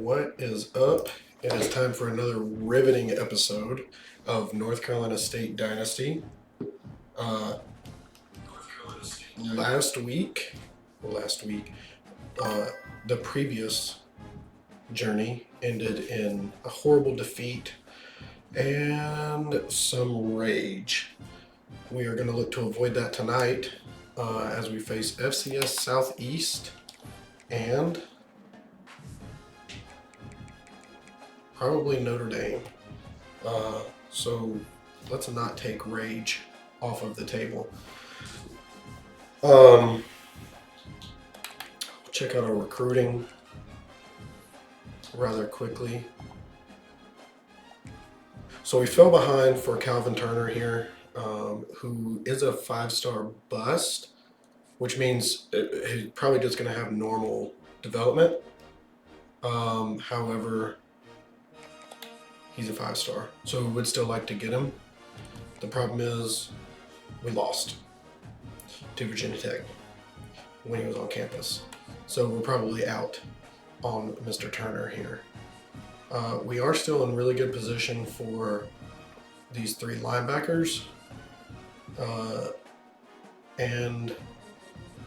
what is up? It is time for another riveting episode of North Carolina State Dynasty. Last week, the previous journey ended in a horrible defeat and some rage. We are going to look to avoid that tonight as we face FCS Southeast and probably Notre Dame. So let's not take rage off of the table. Check out our recruiting rather quickly. So we fell behind for Calvin Turner here, who is a 5-star bust, which means he's probably just going to have normal development. However, he's a 5-star, so we would still like to get him. The problem is we lost to Virginia Tech when he was on campus. So we're probably out on Mr. Turner here. We are still in really good position for these 3 linebackers. And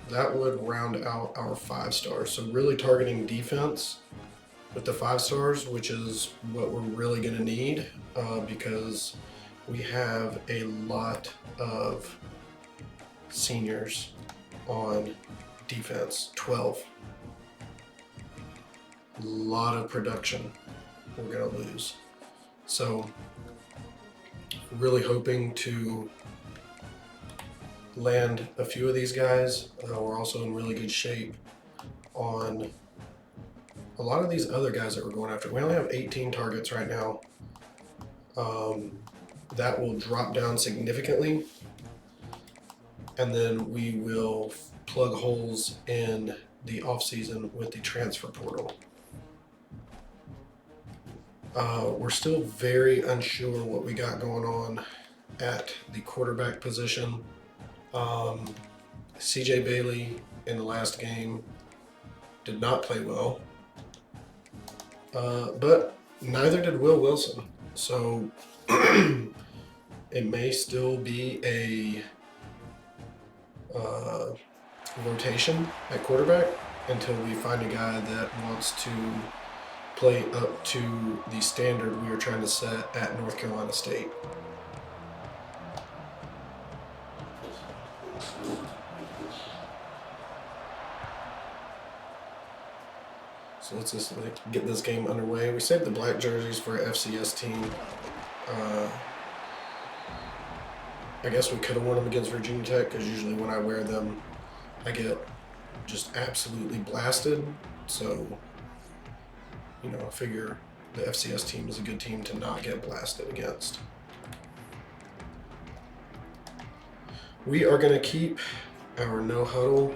that would round out our 5-stars. So really targeting defense with the 5-stars, which is what we're really going to need because we have a lot of seniors on defense. 12. A lot of production we're going to lose. So really hoping to land a few of these guys. We're also in really good shape on a lot of these other guys that we're going after. We only have 18 targets right now. That will drop down significantly, and then we will plug holes in the off-season with the transfer portal. We're still very unsure what we got going on at the quarterback position. CJ Bailey in the last game did not play well, but neither did Will Wilson. So it may still be a rotation at quarterback until we find a guy that wants to play up to the standard we are trying to set at North Carolina State. So let's just get this game underway. We saved the black jerseys for an FCS team. I guess we could have won them against Virginia Tech because usually when I wear them, I get just absolutely blasted. So, you know, I figure the FCS team is a good team to not get blasted against. We are going to keep our no huddle.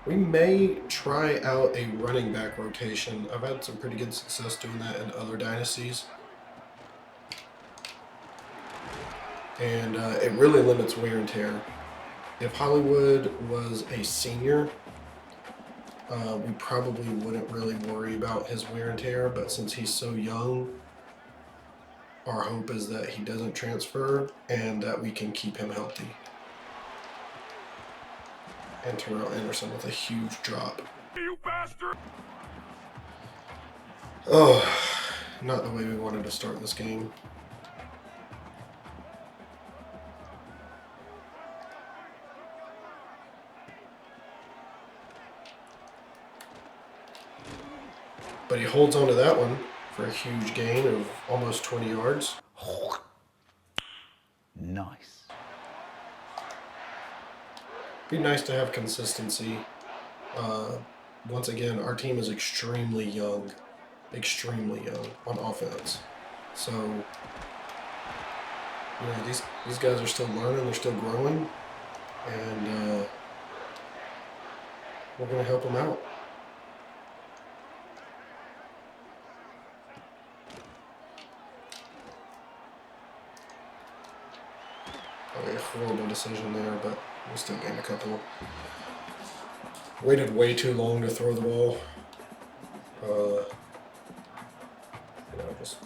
We may try out a running back rotation. I've had some pretty good success doing that in other dynasties. And it really limits wear and tear. If Hollywood was a senior, we probably wouldn't really worry about his wear and tear, but since he's so young, our hope is that he doesn't transfer and that we can keep him healthy. And Terrell Anderson with a huge drop. You bastard! Oh, not the way we wanted to start this game. But he holds on to that one for a huge gain of almost 20 yards. Nice. Be nice to have consistency. Once again, our team is extremely young on offense. So, you know, these guys are still learning, they're still growing, and we're going to help them out. Probably a horrible decision there, but we still gained a couple. Waited way too long to throw the ball. You know, just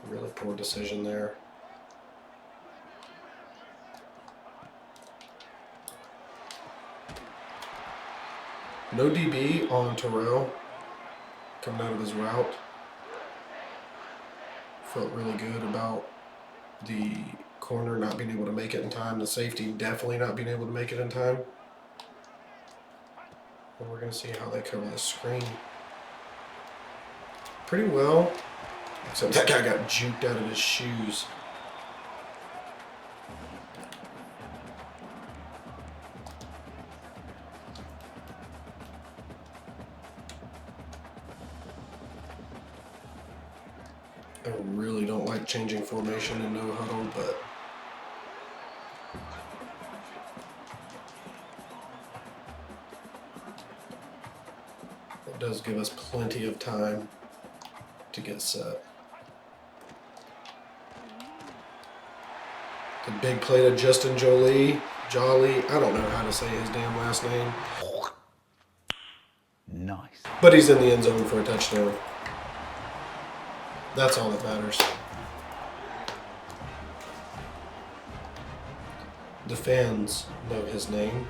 really poor decision there. No DB on Terrell coming out of his route. Felt really good about the corner not being able to make it in time. The safety definitely not being able to make it in time. And we're going to see how they cover the screen. Pretty well. Except that guy got juked out of his shoes. I really don't like changing formation in no huddle, but it does give us plenty of time to get set. The big play to Justin Jolly, I don't know how to say his damn last name. Nice. But he's in the end zone for a touchdown. That's all that matters. The fans know his name.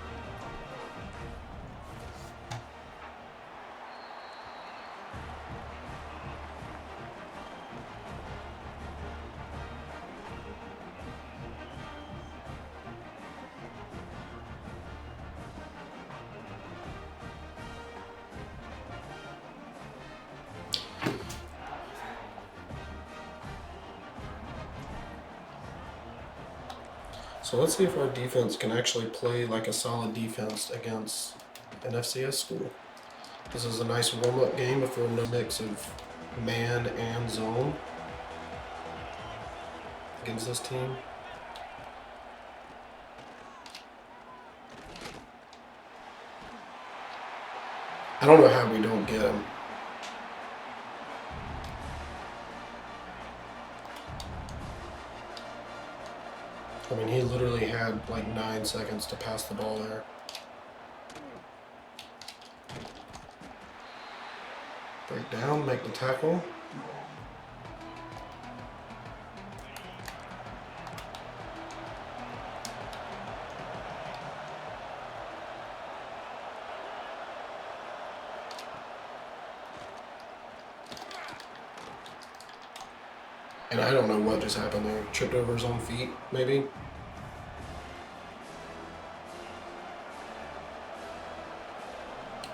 So let's see if our defense can actually play like a solid defense against an FCS school. This is a nice warm-up game before no mix of man and zone against this team. I don't know how we don't get him. I mean, he literally had like 9 seconds to pass the ball there. Break down, make the tackle. And I don't know what just happened there. Tripped over his own feet, maybe?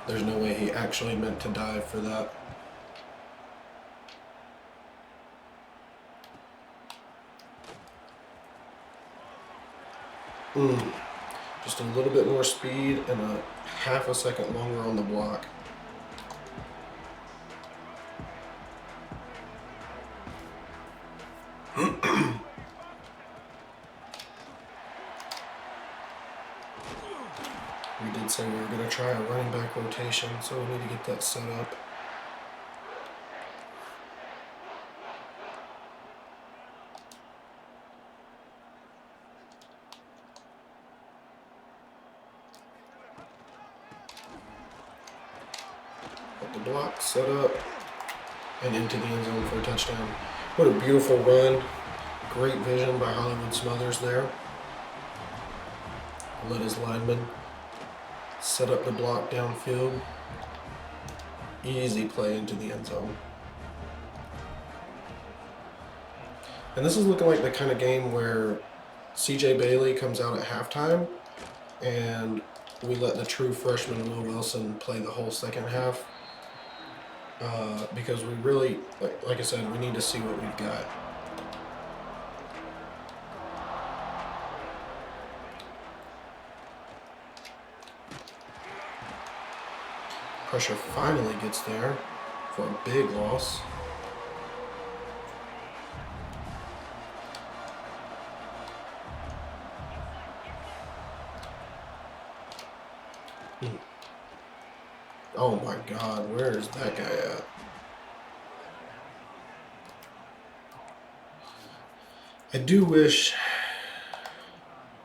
There's no way he actually meant to dive for that. Just a little bit more speed and a half a second longer on the block. We did say we were going to try a running back rotation, so we need to get that set up. Got the block set up and into the end zone for a touchdown. What a beautiful run. Great vision by Hollywood Smothers there. Let his lineman set up the block downfield. Easy play into the end zone. And this is looking like the kind of game where CJ Bailey comes out at halftime and we let the true freshman Will Wilson play the whole second half. Because we really, like I said, we need to see what we've got. Pressure finally gets there for a big loss. Oh my God, where is that guy at? I do wish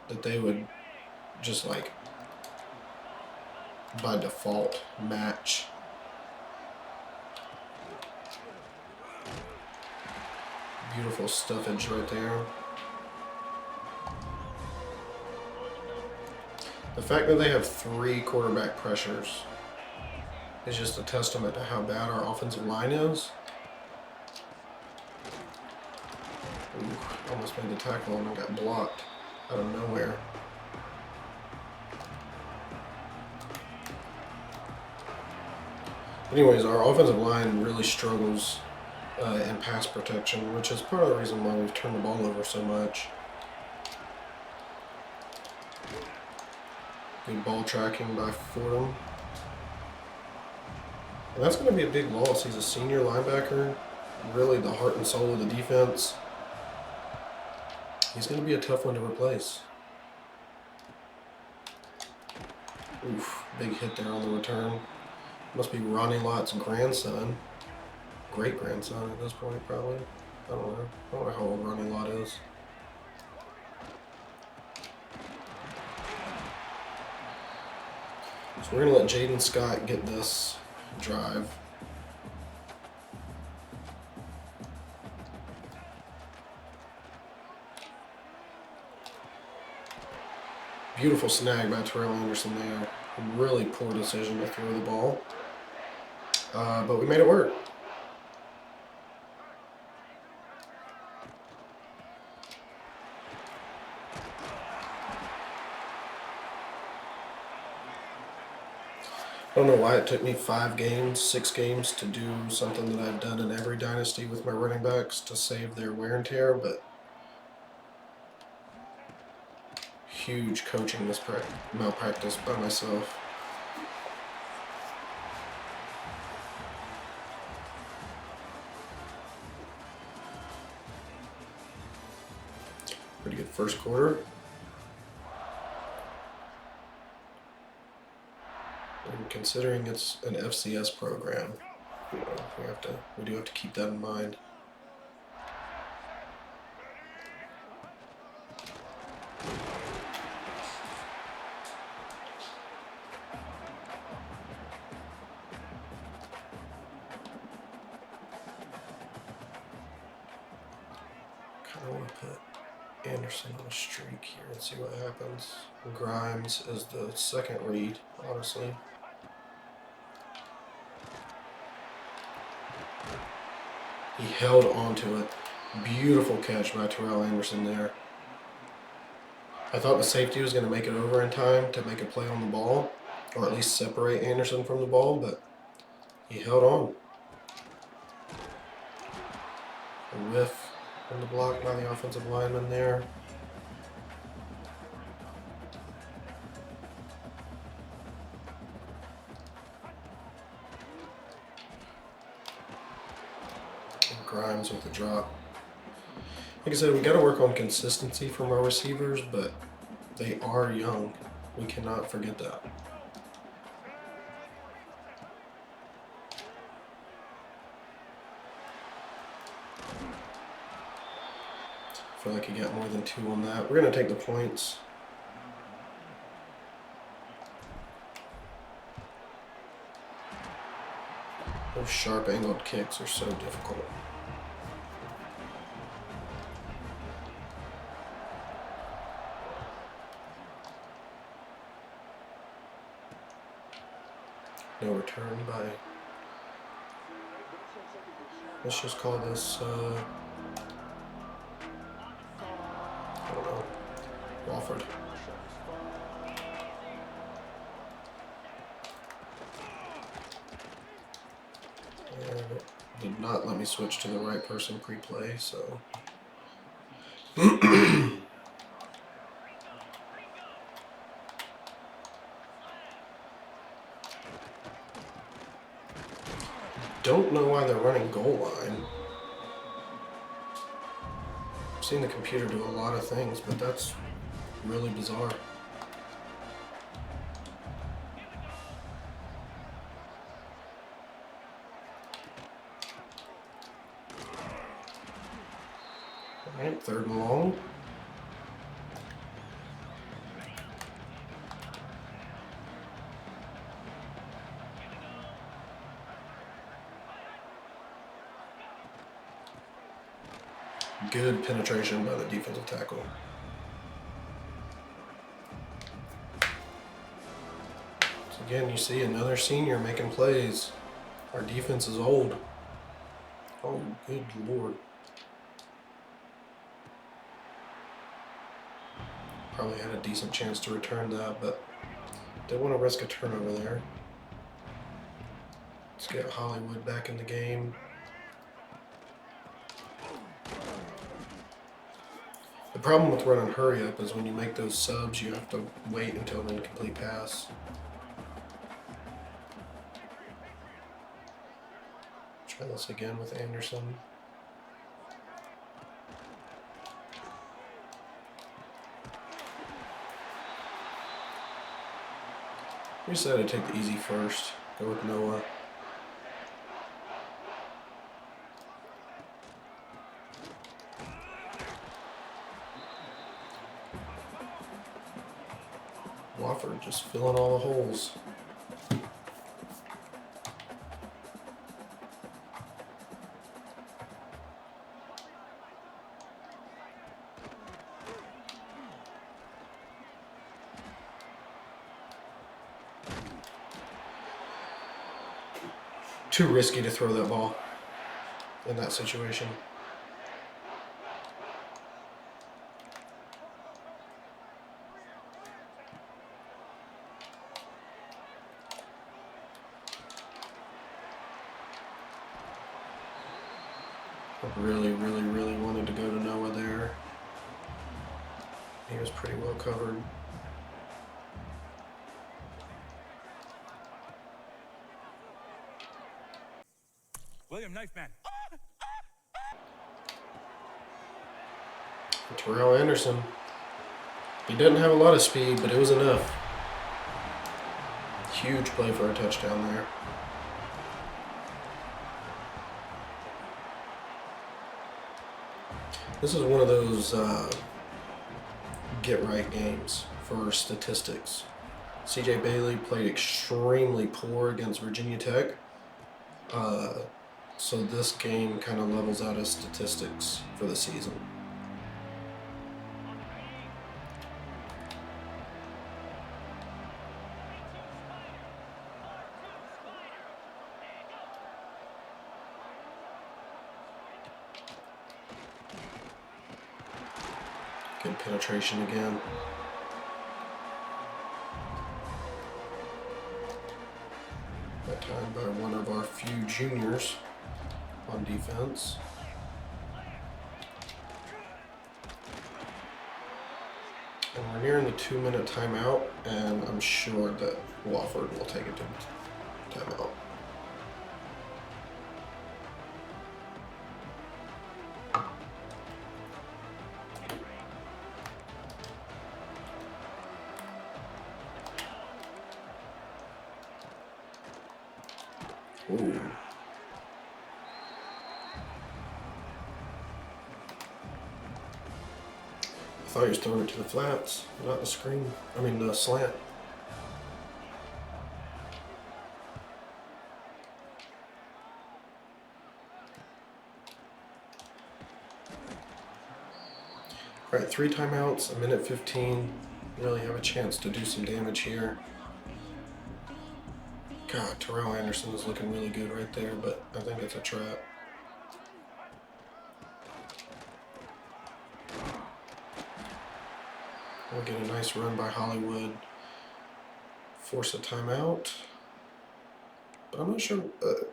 that they would just like by default match Beautiful stuffage right there. The fact that they have 3 quarterback pressures is just a testament to how bad our offensive line is. Ooh, almost made the tackle and I got blocked out of nowhere. Anyways, our offensive line really struggles in pass protection, which is part of the reason why we've turned the ball over so much. Good ball tracking by Fordham. And that's going to be a big loss. He's a senior linebacker, really the heart and soul of the defense. He's going to be a tough one to replace. Oof, big hit there on the return. Must be Ronnie Lott's grandson. Great-grandson at this point, probably. I don't know. I don't know how old Ronnie Lott is. So we're going to let Jaden Scott get this drive. Beautiful snag by Terrell Anderson there. A really poor decision to throw the ball. But we made it work. I don't know why it took me 5 games, 6 games to do something that I've done in every dynasty with my running backs to save their wear and tear, but huge coaching malpractice by myself. Pretty good first quarter. And considering it's an FCS program, you know, we do have to keep that in mind. Kind of want to put Anderson on a streak here and see what happens. Grimes is the second read, honestly. He held onto it. Beautiful catch by Terrell Anderson there. I thought the safety was going to make it over in time to make a play on the ball, or at least separate Anderson from the ball, but he held on. A whiff on the block by the offensive lineman there. Grimes with the drop. Like I said, we got to work on consistency from our receivers, but they are young. We cannot forget that. I feel like he got more than 2 on that. We're going to take the points. Those sharp angled kicks are so difficult. No return by, let's just call this, I don't know, Wofford. And it did not let me switch to the right person pre-play, so. Don't know why they're running goal line. I've seen the computer do a lot of things, but that's really bizarre. All right, 3rd and long. Good penetration by the defensive tackle. So again, you see another senior making plays. Our defense is old. Oh, good Lord. Probably had a decent chance to return that, but didn't want to risk a turnover there. Let's get Hollywood back in the game. The problem with running hurry up is when you make those subs, you have to wait until an incomplete pass. Try this again with Anderson. We decided to take the easy first. Go with Noah. Wofford just filling all the holes. Too risky to throw that ball in that situation. I really wanted to go to Noah there. He was pretty well covered. William, knife man. Terrell Anderson. He didn't have a lot of speed, but it was enough. Huge play for a touchdown there. This is one of those get-right games for statistics. C.J. Bailey played extremely poor against Virginia Tech. So this game kind of levels out his statistics for the season. Good penetration again. That time by one of our few juniors on defense. And we're nearing the 2-minute timeout, and I'm sure that Wofford will take it to timeout. Ooh. I thought he was throwing it to the flats, not the screen. I mean the slant. All right, 3 timeouts, 1:15. Really have a chance to do some damage here. God, Terrell Anderson is looking really good right there, but I think it's a trap. We'll get a nice run by Hollywood. Force a timeout. But I'm not sure.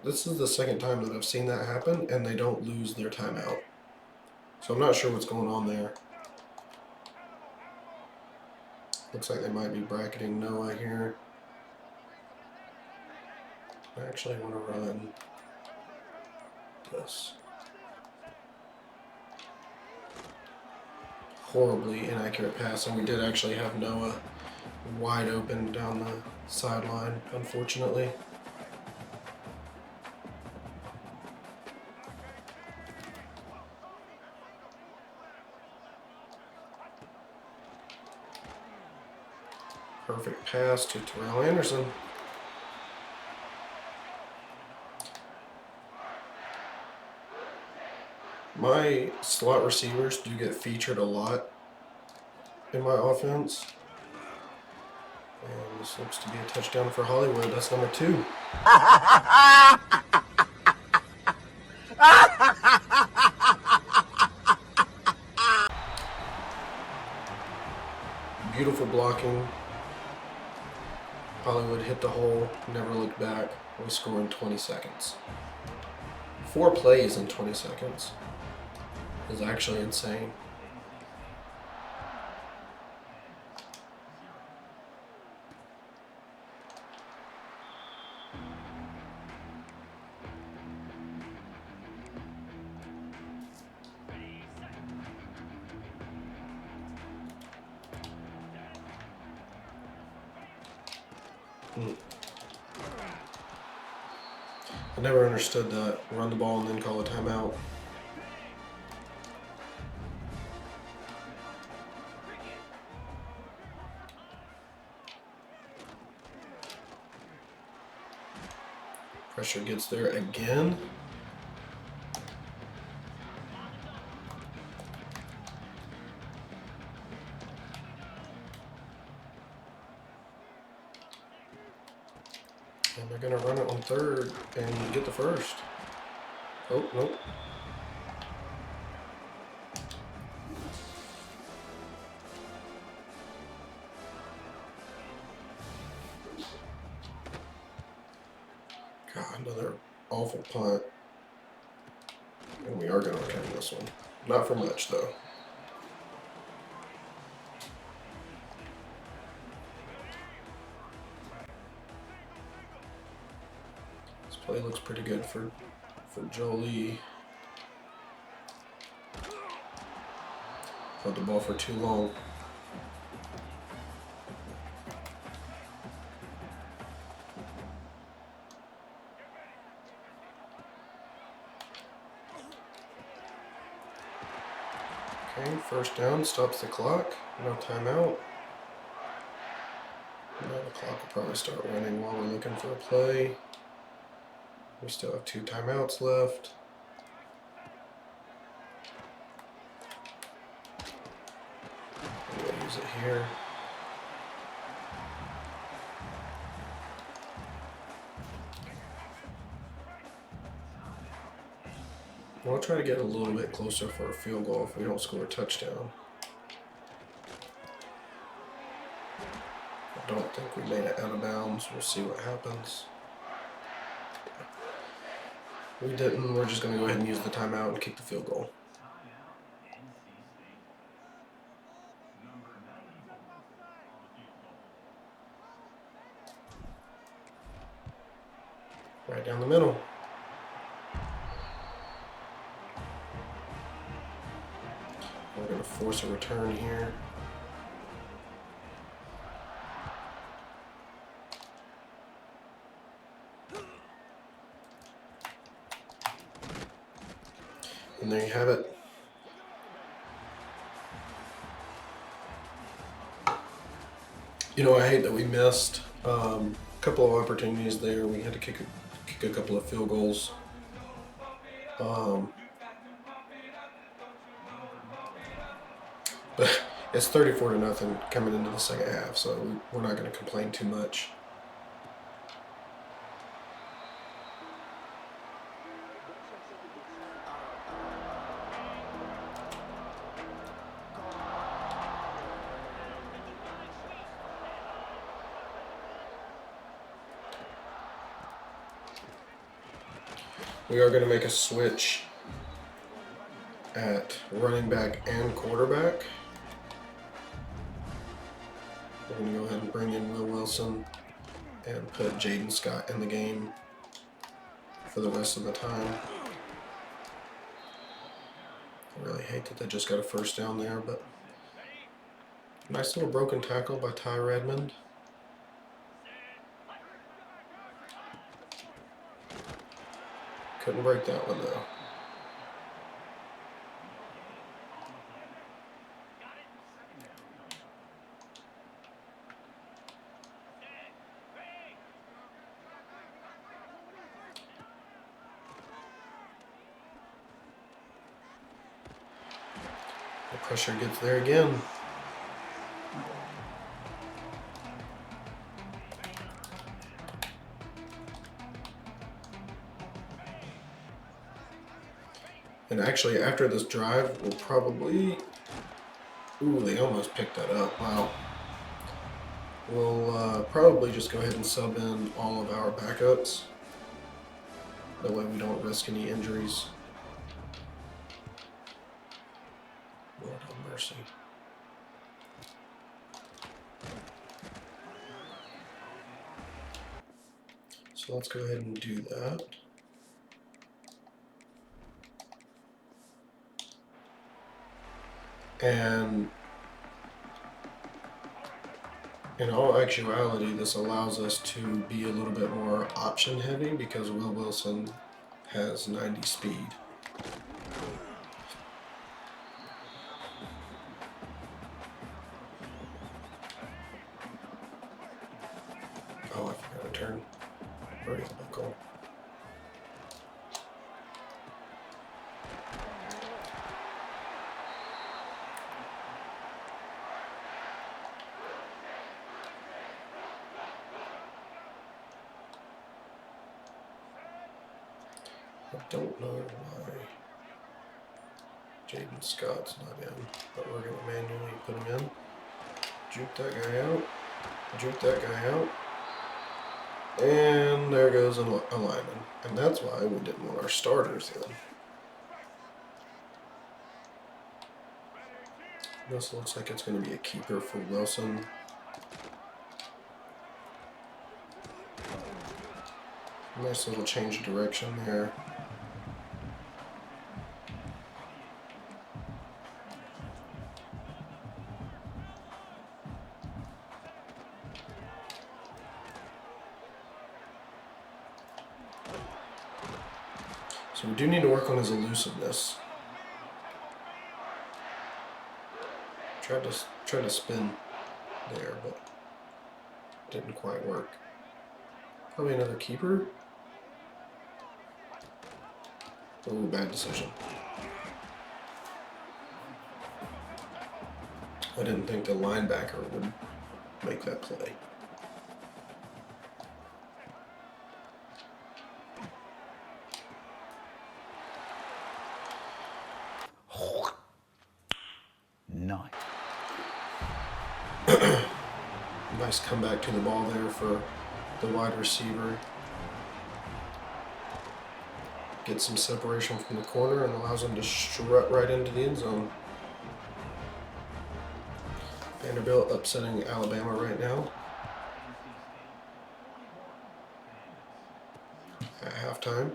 This is the second time that I've seen that happen, and they don't lose their timeout. So I'm not sure what's going on there. Looks like they might be bracketing Noah here. I actually want to run this. Horribly inaccurate pass, and we did actually have Noah wide open down the sideline, unfortunately. Perfect pass to Terrell Anderson. My slot receivers do get featured a lot in my offense. And this looks to be a touchdown for Hollywood. That's number 2. Beautiful blocking. Hollywood hit the hole, never looked back. We score in 20 seconds. 4 plays in 20 seconds is actually insane. I never understood that. Run the ball and then call a timeout. Pressure gets there again. And they're going to run it on 3rd and get the first. Oh, nope. God, another awful punt. And we are going to return this one. Not for much, though. This play looks pretty good for Jolie. Held the ball for too long. Okay, first down, stops the clock. No timeout. Now the clock will probably start running while we're looking for a play. We still have 2 timeouts left. We'll use it here. We'll try to get a little bit closer for a field goal if we don't score a touchdown. I don't think we made it out of bounds. We'll see what happens. We didn't. We're just going to go ahead and use the timeout and kick the field goal. Right down the middle. We're going to force a return here. And there you have it. You know, I hate that we missed a couple of opportunities there. We had to kick a couple of field goals. But it's 34-0 coming into the second half, so we're not going to complain too much. We are going to make a switch at running back and quarterback. We're going to go ahead and bring in Will Wilson and put Jaden Scott in the game for the rest of the time. I really hate that they just got a first down there, but nice little broken tackle by Ty Redmond. Couldn't break that one though. Pressure gets there again. And actually, after this drive, we'll probably... Ooh, they almost picked that up. Wow. We'll probably just go ahead and sub in all of our backups. That way we don't risk any injuries. Lord have mercy. So let's go ahead and do that. And in all actuality, this allows us to be a little bit more option heavy because Will Wilson has 90 speed. Oh, I forgot to turn radio buckle. I don't know why Jaden Scott's not in, but we're going to manually put him in. Juke that guy out. Juke that guy out. And there goes a lineman. And that's why we didn't want our starters in. This looks like it's going to be a keeper for Wilson. Nice little change of direction there. So we do need to work on his elusiveness. Tried to spin there, but didn't quite work. Probably another keeper. Oh, bad decision. I didn't think the linebacker would make that play. Nice. Nice comeback to the ball there for the wide receiver. Gets some separation from the corner and allows him to strut right into the end zone. Vanderbilt upsetting Alabama right now. At halftime.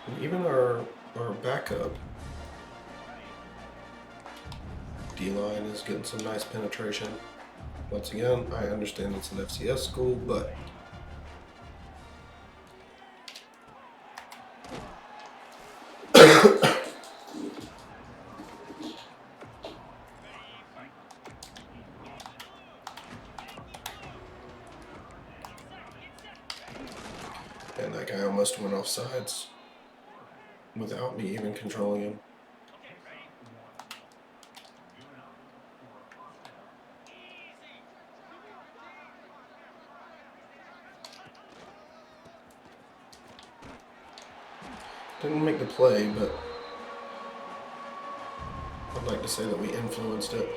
And even our backup D-line is getting some nice penetration. Once again, I understand it's an FCS school, but and that guy almost went off sides without me even controlling him. Didn't make the play, but I'd like to say that we influenced it.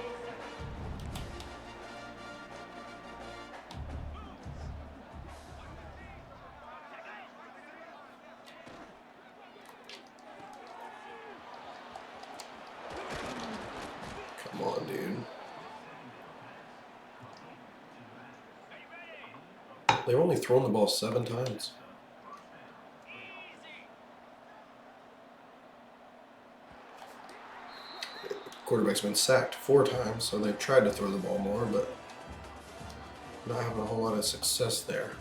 Come on, dude. They've only thrown the ball 7 times. Quarterback's been sacked 4 times, so they've tried to throw the ball more, but not having a whole lot of success there.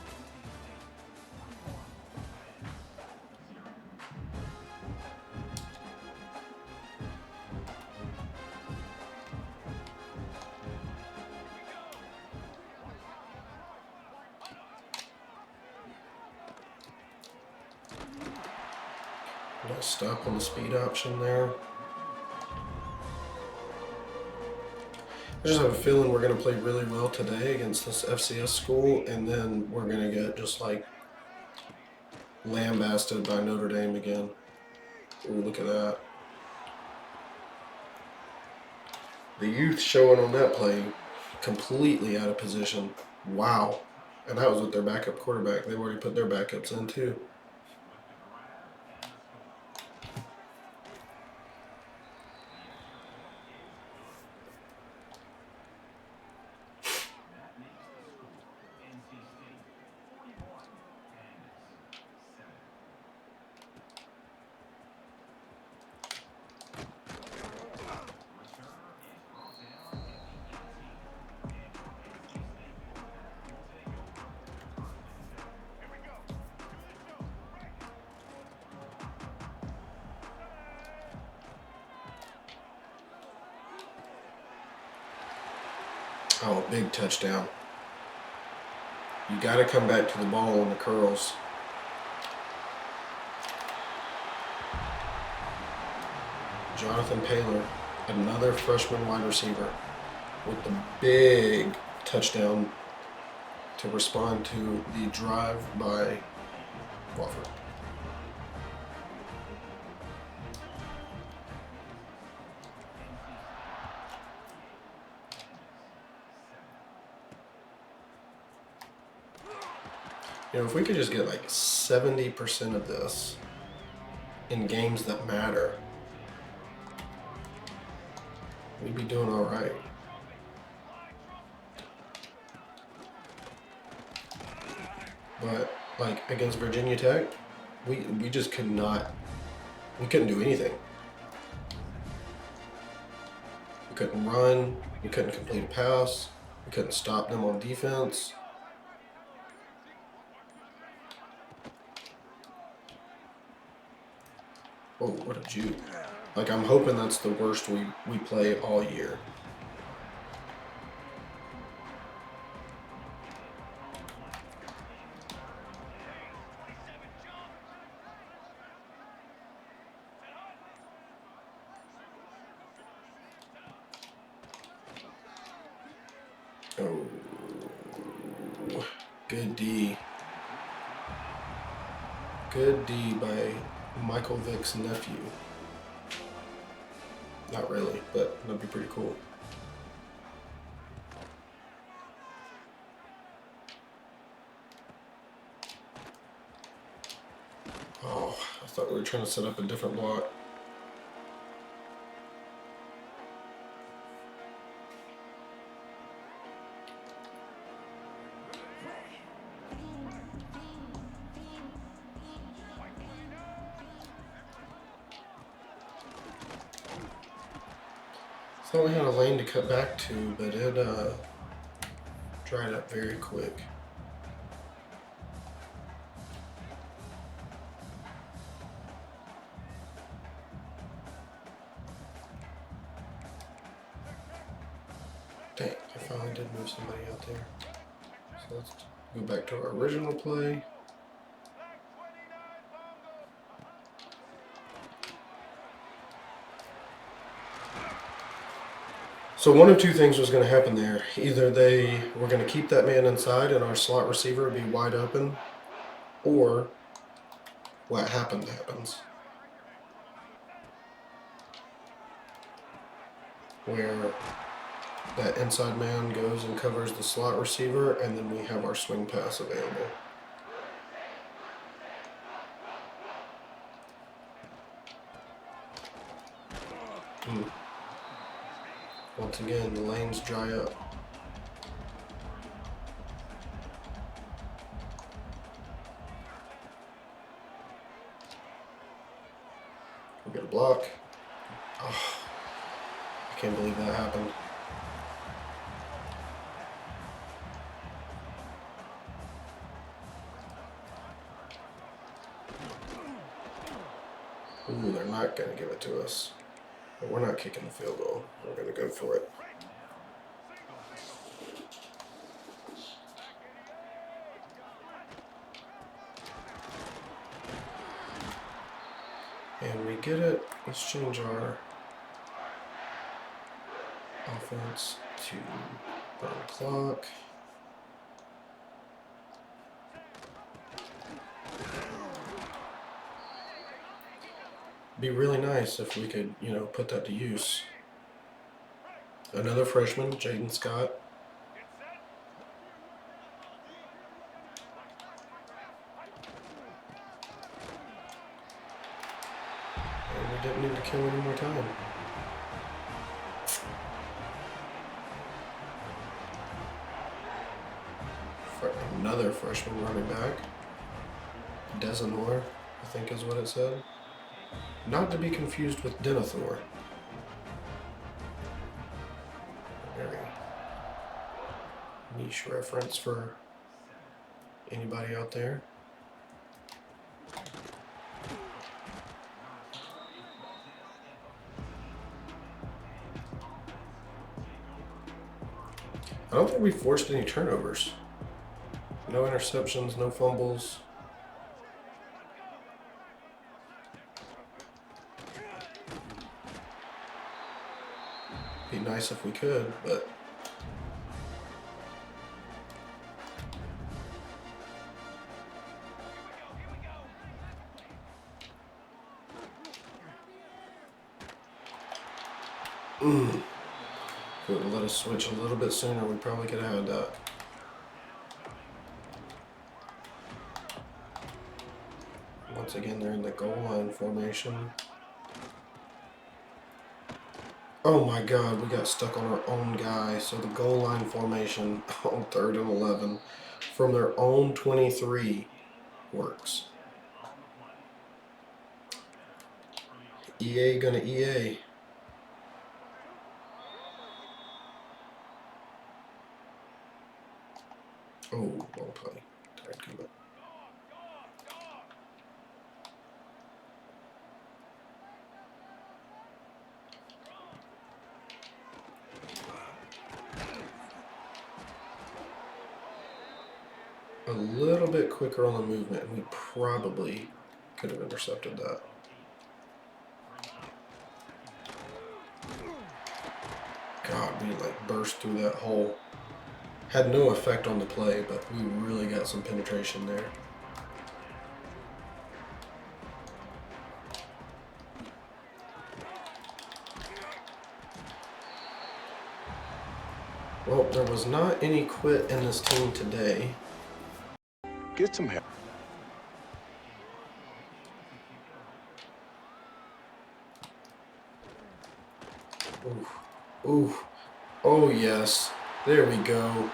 Nice stop on the speed option there. I just have a feeling we're going to play really well today against this FCS school, and then we're going to get just like lambasted by Notre Dame again. Ooh, look at that. The youth showing on that play completely out of position. Wow. And that was with their backup quarterback. They've already put their backups in too. Oh, big touchdown. You got to come back to the ball on the curls. Jonathan Paylor, another freshman wide receiver, with the big touchdown to respond to the drive by Wofford. You know, if we could just get like 70% of this in games that matter, we'd be doing all right. But like against Virginia Tech, we just could not. We couldn't do anything. We couldn't run. We couldn't complete a pass. We couldn't stop them on defense. Oh, what a juke. Like, I'm hoping that's the worst we play all year. Oh, good D. Good D by Michael Vick's nephew. Not really, but that'd be pretty cool. Oh, I thought we were trying to set up a different block. Thought we had a lane to cut back to, but it dried up very quick. Dang, I finally did move somebody out there. So let's go back to our original play. So one of two things was going to happen there. Either they were going to keep that man inside and our slot receiver would be wide open, or what happens. Where that inside man goes and covers the slot receiver, and then we have our swing pass available. Once again, the lanes dry up. We get a block. Oh, I can't believe that happened. Ooh, they're not going to give it to us. But we're not kicking the field goal. We're going to go for it. get it, let's change our offense to burn clock. Be really nice if we could, you know, put that to use. Another freshman, Jaden Scott. And we didn't need to kill any more time. Another freshman running back. Desanor, I think is what it said. Not to be confused with Denethor. Very niche reference for anybody out there. I don't think we forced any turnovers. No interceptions, no fumbles. Be nice if we could, but if it would let us switch a little bit sooner, we probably could have had that. Once again, they're in the goal line formation. Oh my God, we got stuck on our own guy. So the goal line formation on 3rd and 11 from their own 23 works. EA gonna EA. Oh, wrong play. Tired come up. A little bit quicker on the movement, and we probably could have intercepted that. God, we like burst through that hole. Had no effect on the play, but we really got some penetration there. Well, there was not any quit in this team today. Get some help. Ooh. Ooh. Oh, yes. There we go.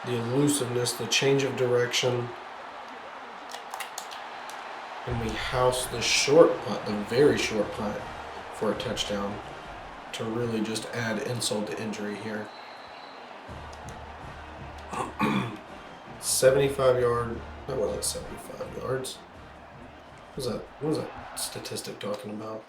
The elusiveness, the change of direction. And we house the short punt, the very short punt, for a touchdown to really just add insult to injury here. 75 yard, that wasn't 75 yards. What was that statistic talking about?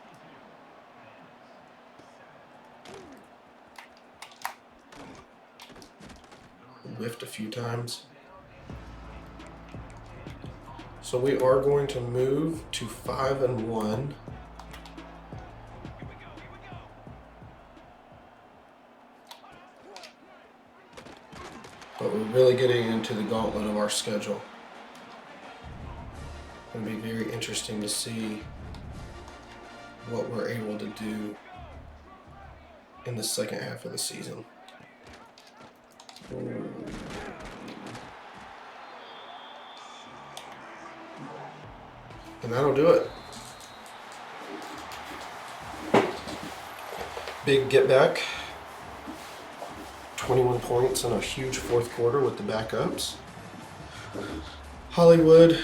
Whiffed a few times. So we are going to move to 5-1. But we're really getting into the gauntlet of our schedule. It'll be very interesting to see what we're able to do in the second half of the season. And that'll do it. Big get back. 21 points in a huge fourth quarter with the backups. Hollywood,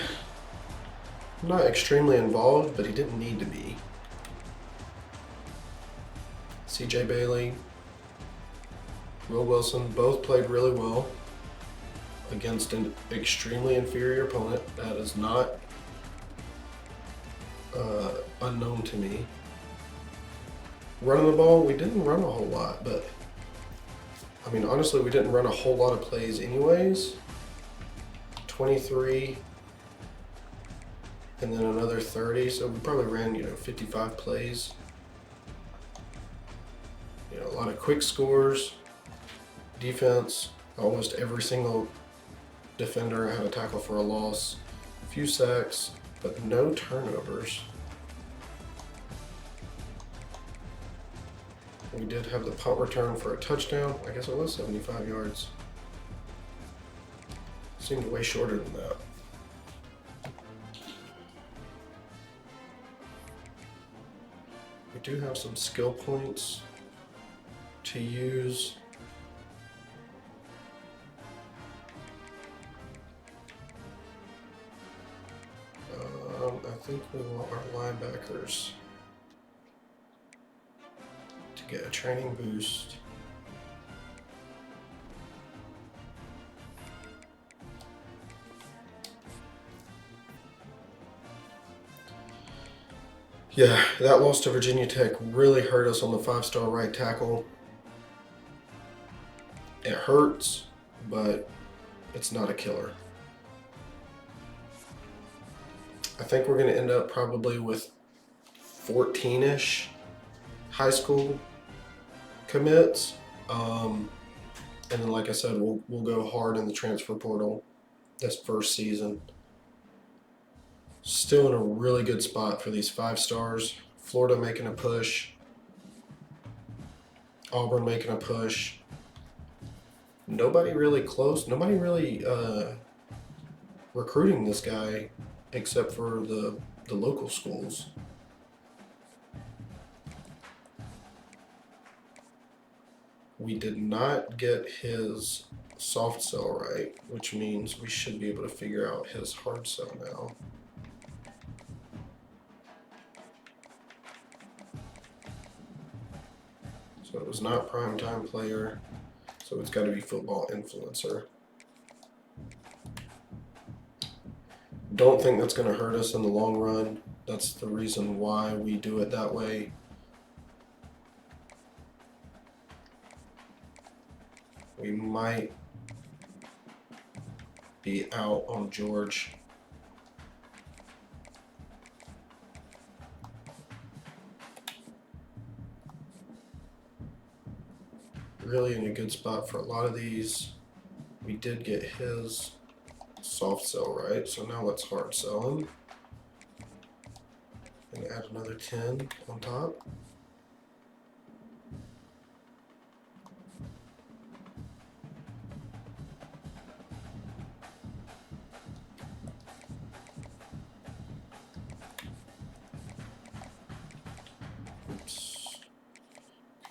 not extremely involved, but he didn't need to be. CJ Bailey, Will Wilson both played really well against an extremely inferior opponent. That is not unknown to me. Running the ball, we didn't run a whole lot, but I mean, honestly, we didn't run a whole lot of plays anyways. 23 and then another 30. So we probably ran, 55 plays. A lot of quick scores, defense. Almost every single defender had a tackle for a loss, a few sacks, but no turnovers. We did have the punt return for a touchdown. I guess it was 75 yards. Seemed way shorter than that. We do have some skill points to use. I think we want our linebackers to get a training boost. Yeah, that loss to Virginia Tech really hurt us on the 5-star right tackle. It hurts, but it's not a killer. I think we're going to end up probably with 14-ish high school commits. And then, like I said, we'll go hard in the transfer portal this first season. Still in a really good spot for these 5 stars. Florida making a push. Auburn making a push. Nobody really close. Nobody really recruiting this guy except for the local schools. We did not get his soft sell right, which means we should be able to figure out his hard sell now. So it was not primetime player, so it's got to be football influencer. Don't think that's going to hurt us in the long run. That's the reason why we do it that way. We might be out on George. Really in a good spot for a lot of these. We did get his soft sell right, so now let's hard sell him and add another 10 on top. Oops.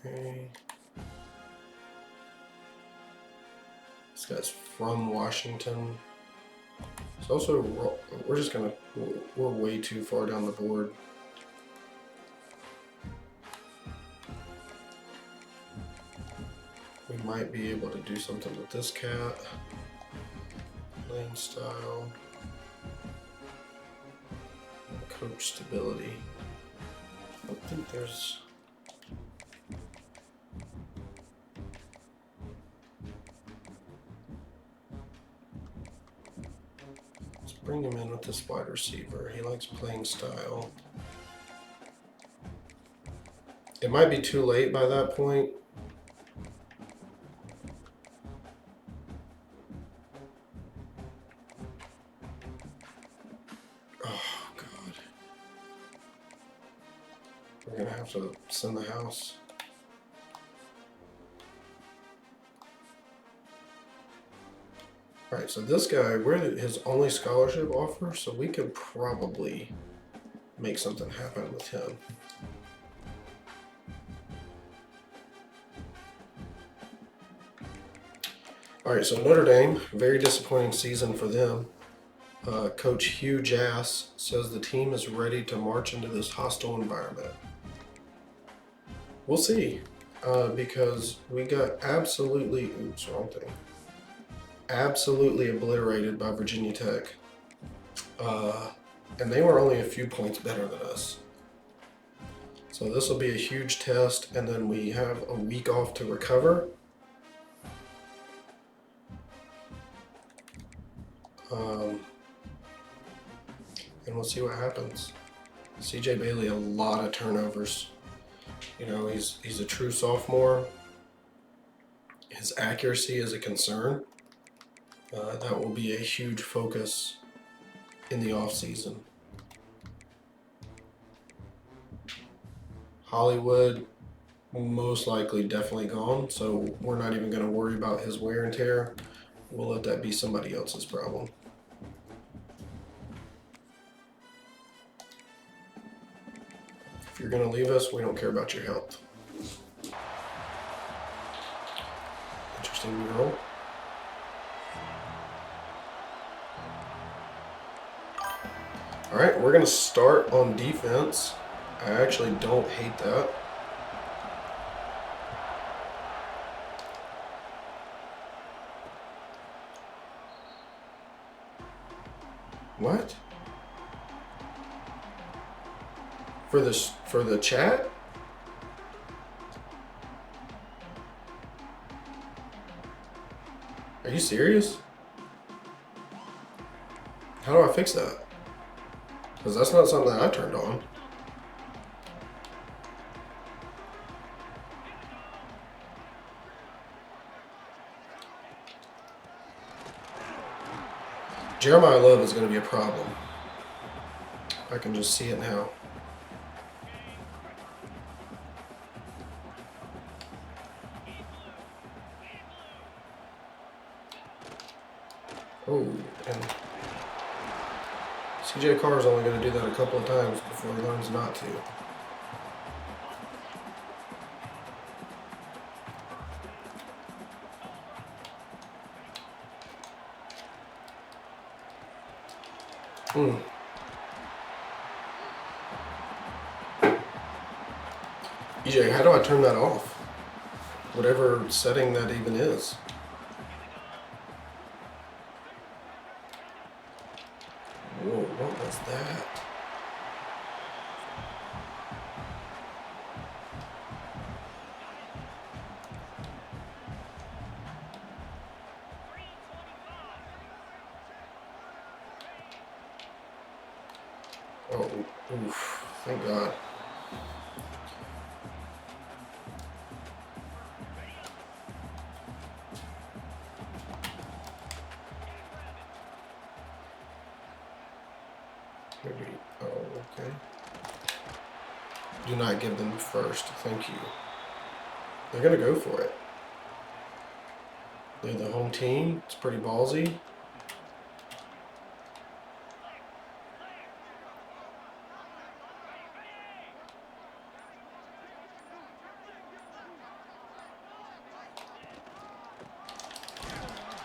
Okay. This guy's from Washington. It's also, we're way too far down the board. We might be able to do something with this cat. Lane style. Coach stability. I don't think there's... Bring him in with this wide receiver. He likes playing style. It might be too late by that point. Oh, God. We're going to have to send the house. Alright, so this guy, we're his only scholarship offer, so we could probably make something happen with him. Alright, so Notre Dame, very disappointing season for them. Coach Hugh Jass says the team is ready to march into this hostile environment. We'll see, because we got absolutely, oops, wrong thing. Absolutely obliterated by Virginia Tech. And they were only a few points better than us. So this will be a huge test, and then we have a week off to recover. and we'll see what happens. CJ Bailey, a lot of turnovers. You know, he's a true sophomore. His accuracy is a concern. That will be a huge focus in the offseason. Hollywood, most likely definitely gone, so we're not even going to worry about his wear and tear. We'll let that be somebody else's problem. If you're going to leave us, we don't care about your health. Interesting mural. All right, we're going to start on defense. I actually don't hate that. What? For the chat? Are you serious? How do I fix that? Because that's not something that I turned on. Jeremiah Love is going to be a problem. I can just see it now. Oh, and CJ Carr is only going to do that a couple of times before he learns not to. EJ, how do I turn that off? Whatever setting that even is. Whoa, what was that? Oh, oof, thank God. Maybe, oh, okay. Do not give them first, thank you. They're gonna go for it. They're the home team, it's pretty ballsy.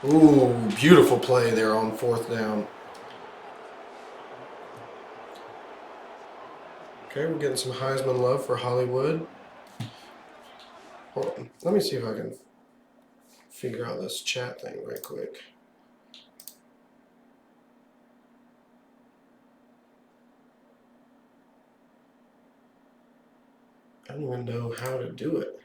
Ooh, beautiful play there on 4th down. Okay, we're getting some Heisman love for Hollywood. Hold on, let me see if I can figure out this chat thing right quick. I don't even know how to do it.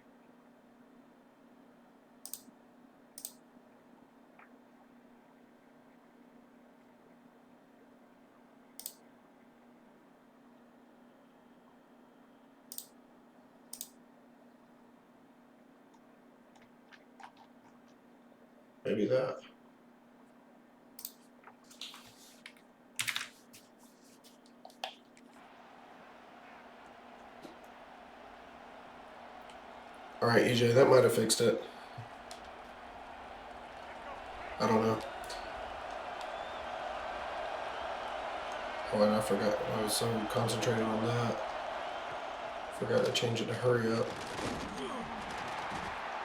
Maybe that. All right, EJ, that might have fixed it. I don't know. Oh, and I forgot. I was so concentrated on that. Forgot to change it to hurry up.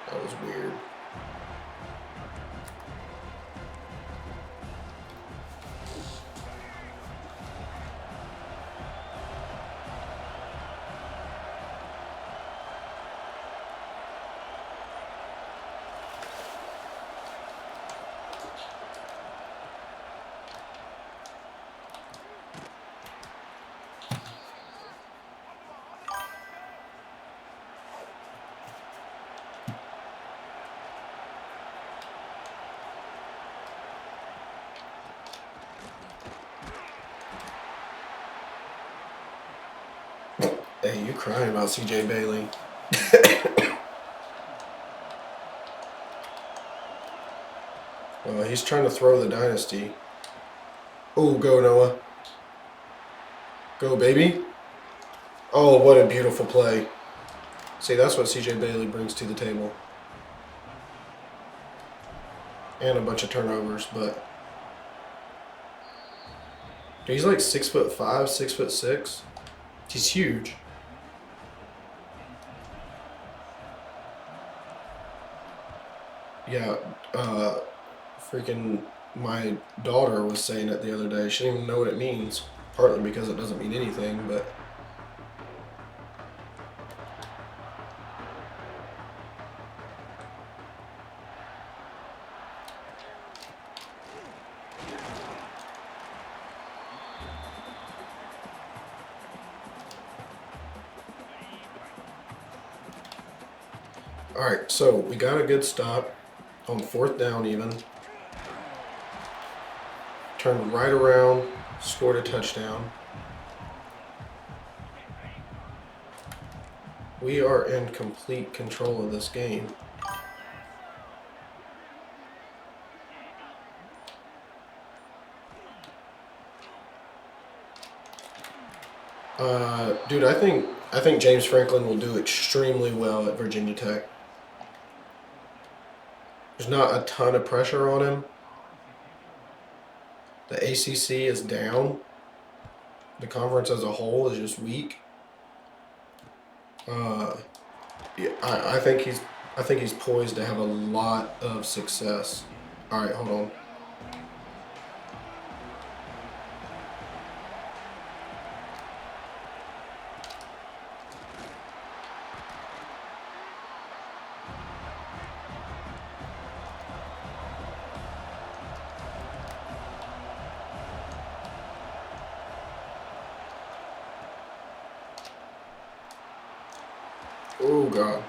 That was weird. Hey, you crying about CJ Bailey. Well, he's trying to throw the dynasty. Oh, go Noah. Go, baby. Oh, what a beautiful play. See, that's what CJ Bailey brings to the table. And a bunch of turnovers, but dude, he's like 6'5", 6'6". He's huge. Yeah, freaking my daughter was saying it the other day. She didn't even know what it means. Partly because it doesn't mean anything, but all right. So we got a good stop on 4th down even. Turned right around, scored a touchdown. We are in complete control of this game. Dude, I think James Franklin will do extremely well at Virginia Tech. There's not a ton of pressure on him. The ACC is down. The conference as a whole is just weak. Yeah, I think he's poised to have a lot of success. All right, hold on. Oh God.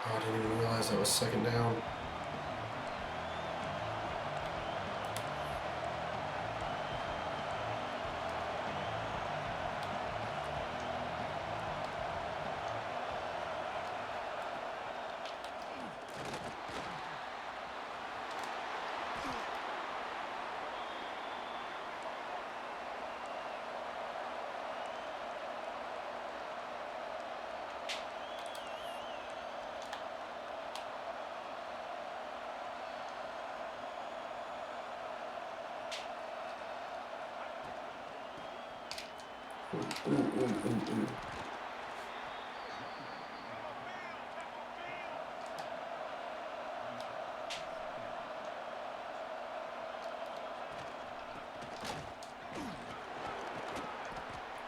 Oh, I didn't even realize that was 2nd down. Ooh.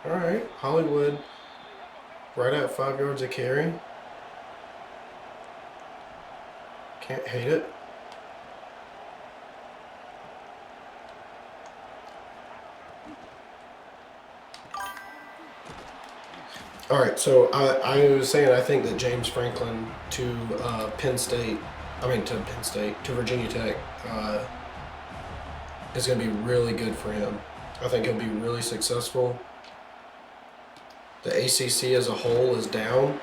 All right, Hollywood, right at 5 yards of carry. Can't hate it. All right, so I was saying I think that James Franklin to to Virginia Tech is going to be really good for him. I think he'll be really successful. The ACC as a whole is down,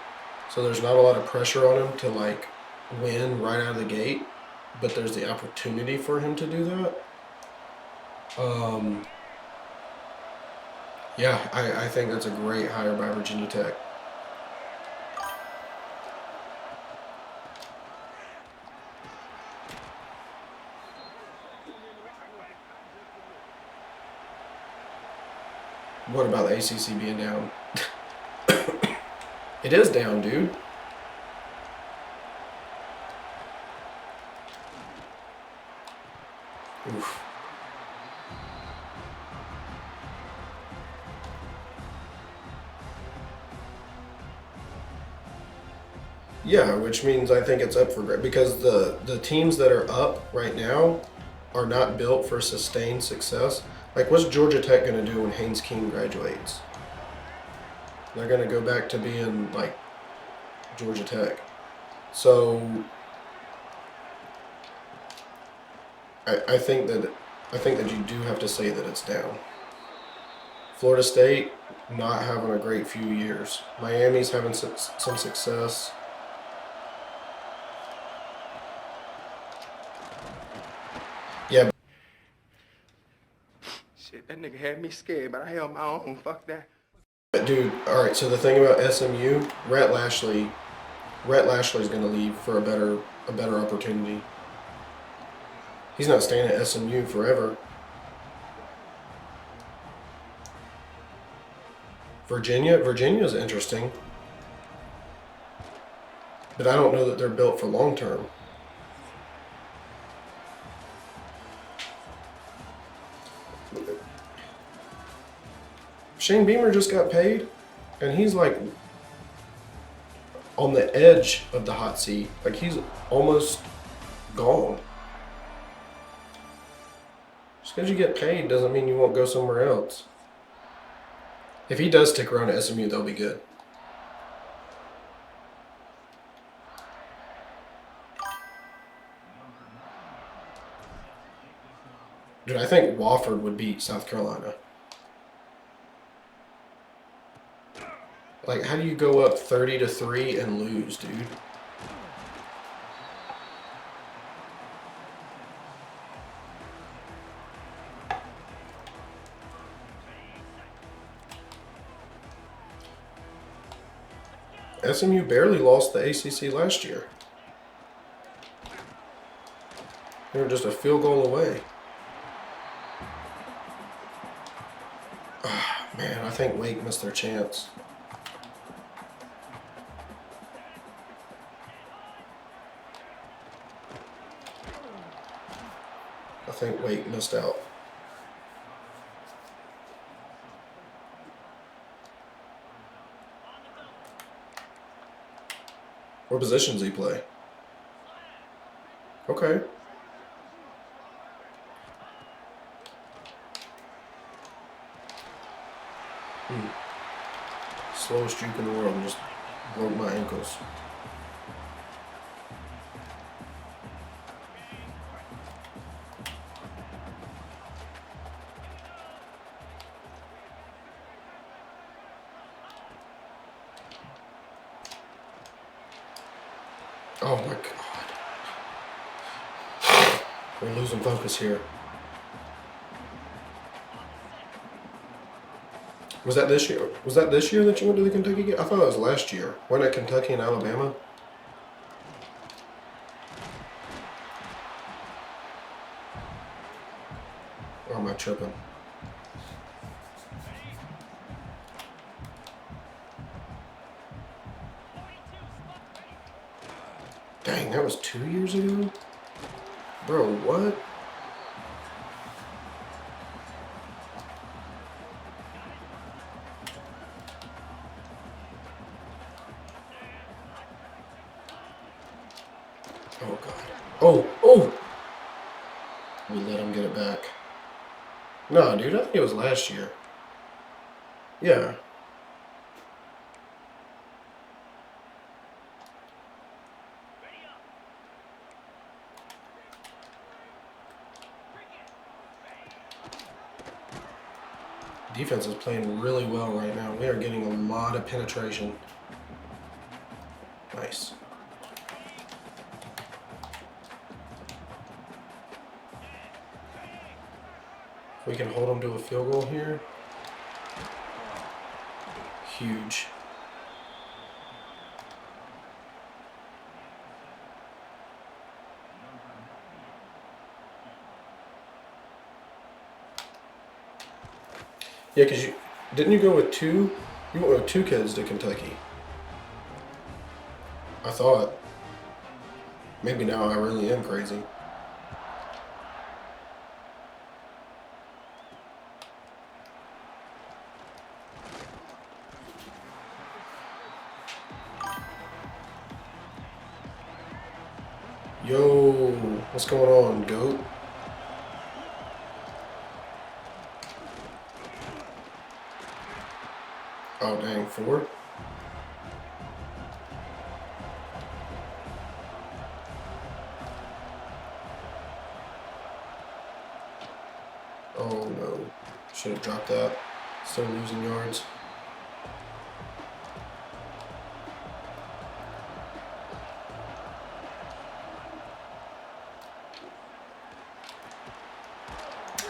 so there's not a lot of pressure on him to like win right out of the gate, but there's the opportunity for him to do that. Yeah, I think that's a great hire by Virginia Tech. What about the ACC being down? It is down, dude. Oof. Yeah, which means I think it's up for grabs because the teams that are up right now are not built for sustained success. Like, what's Georgia Tech going to do when Haynes King graduates? They're going to go back to being like Georgia Tech. So I think that you do have to say that it's down. Florida State, not having a great few years. Miami's having some success. Yeah. Shit, that nigga had me scared, but I held my own. Fuck that. But dude, all right. So the thing about SMU, Rhett Lashley's going to leave for a better opportunity. He's not staying at SMU forever. Virginia's interesting, but I don't know that they're built for long term. Shane Beamer just got paid, and he's like on the edge of the hot seat. Like he's almost gone. Just because you get paid doesn't mean you won't go somewhere else. If he does stick around at SMU, they'll be good. Dude, I think Wofford would beat South Carolina. Like, how do you go up 30-3 and lose, dude? SMU barely lost the ACC last year. They were just a field goal away. Oh, man, I think Wake missed their chance. I think Wake missed out. What position does he play? Okay. Slowest juke in the world and just broke my ankles. Oh my God. We're losing focus here. Was that this year? Was that this year that you went to the Kentucky game? I thought it was last year. Wasn't it Kentucky and Alabama? Or am I tripping? Dang, that was 2 years ago? Bro, what? Oh, God. Oh, oh! We let him get it back. No, dude, I think it was last year. Yeah. Defense is playing really well right now. We are getting a lot of penetration. Nice. If we can hold them to a field goal here. Huge. Yeah, because didn't you go with two? You went with 2 kids to Kentucky. I thought. Maybe now I really am crazy. Yo, what's going on, goat? Oh, dang, 4? Oh, no. Should have dropped that. Still losing yards.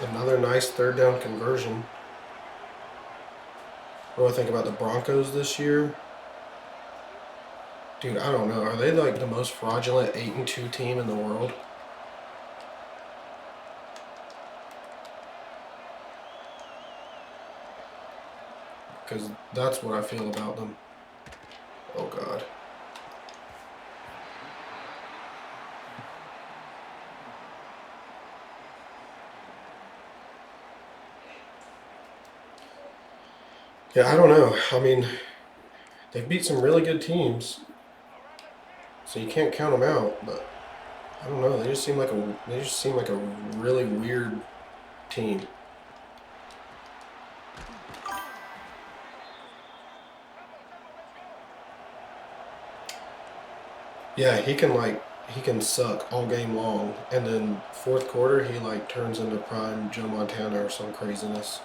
Another nice third down conversion. What do I think about the Broncos this year? Dude, I don't know. Are they like the most fraudulent 8-2 team in the world? Because that's what I feel about them. Oh, God. Yeah, I don't know. I mean, they've beat some really good teams, so you can't count them out. But I don't know. They just seem like a really weird team. Yeah, he can suck all game long, and then fourth quarter he like turns into prime Joe Montana or some craziness.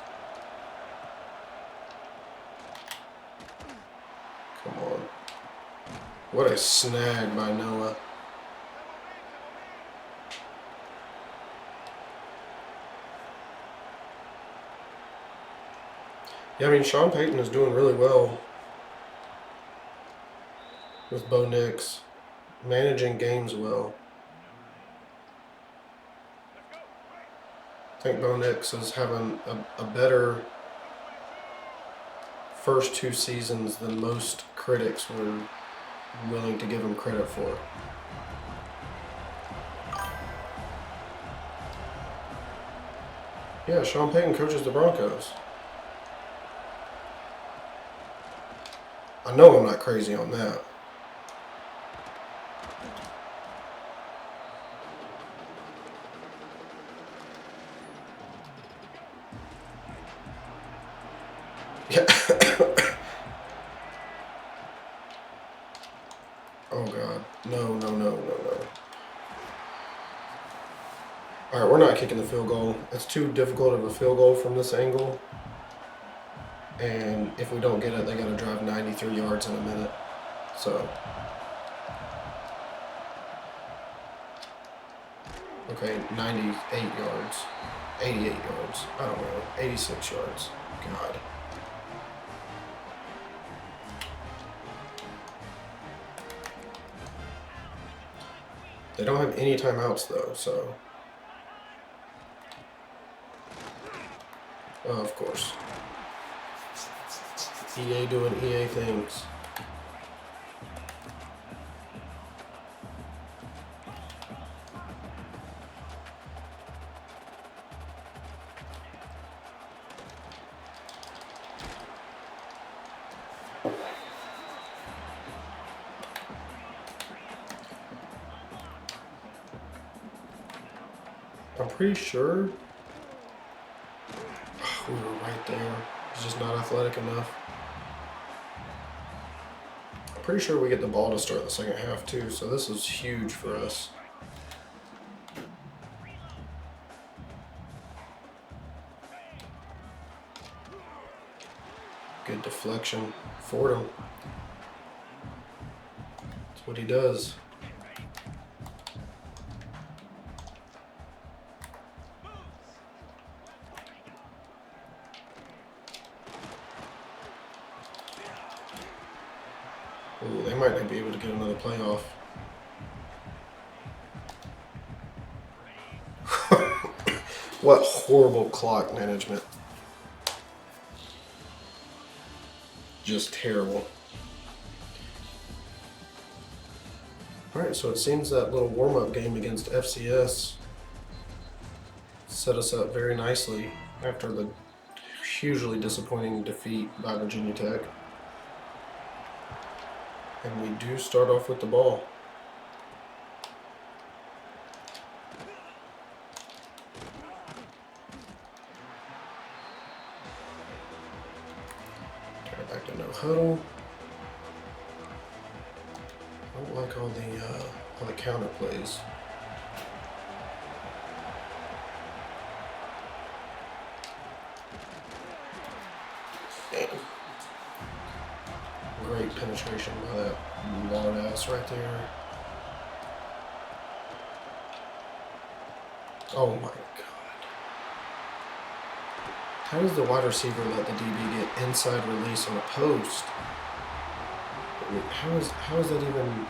Come on. What a snag by Noah. Yeah, I mean, Sean Payton is doing really well with Bo Nix, managing games well. I think Bo Nix is having a better first two seasons than most critics were willing to give him credit for. Yeah, Sean Payton coaches the Broncos. I know I'm not crazy on that. Yeah. Oh, God. No, no, no, no, no. All right, we're not kicking the field goal. It's too difficult of a field goal from this angle. And if we don't get it, they got to drive 93 yards in a minute. So, okay, 98 yards. 88 yards. I don't know. 86 yards. God. They don't have any timeouts, though, so. Oh, of course. EA doing EA things. I'm pretty sure. Oh, we were right there. He's just not athletic enough. I'm pretty sure we get the ball to start the second half, too, so this is huge for us. Good deflection. Fordham. That's what he does. Ooh, they might not be able to get another playoff. What horrible clock management. Just terrible. Alright, so it seems that little warm-up game against FCS set us up very nicely after the hugely disappointing defeat by Virginia Tech. And we do start off with the ball. Turn it back to no huddle. I don't like all the counter plays. Damn. Great penetration by that lard ass right there. Oh my God. How does the wide receiver let the DB get inside release on a post? I mean, how is that even?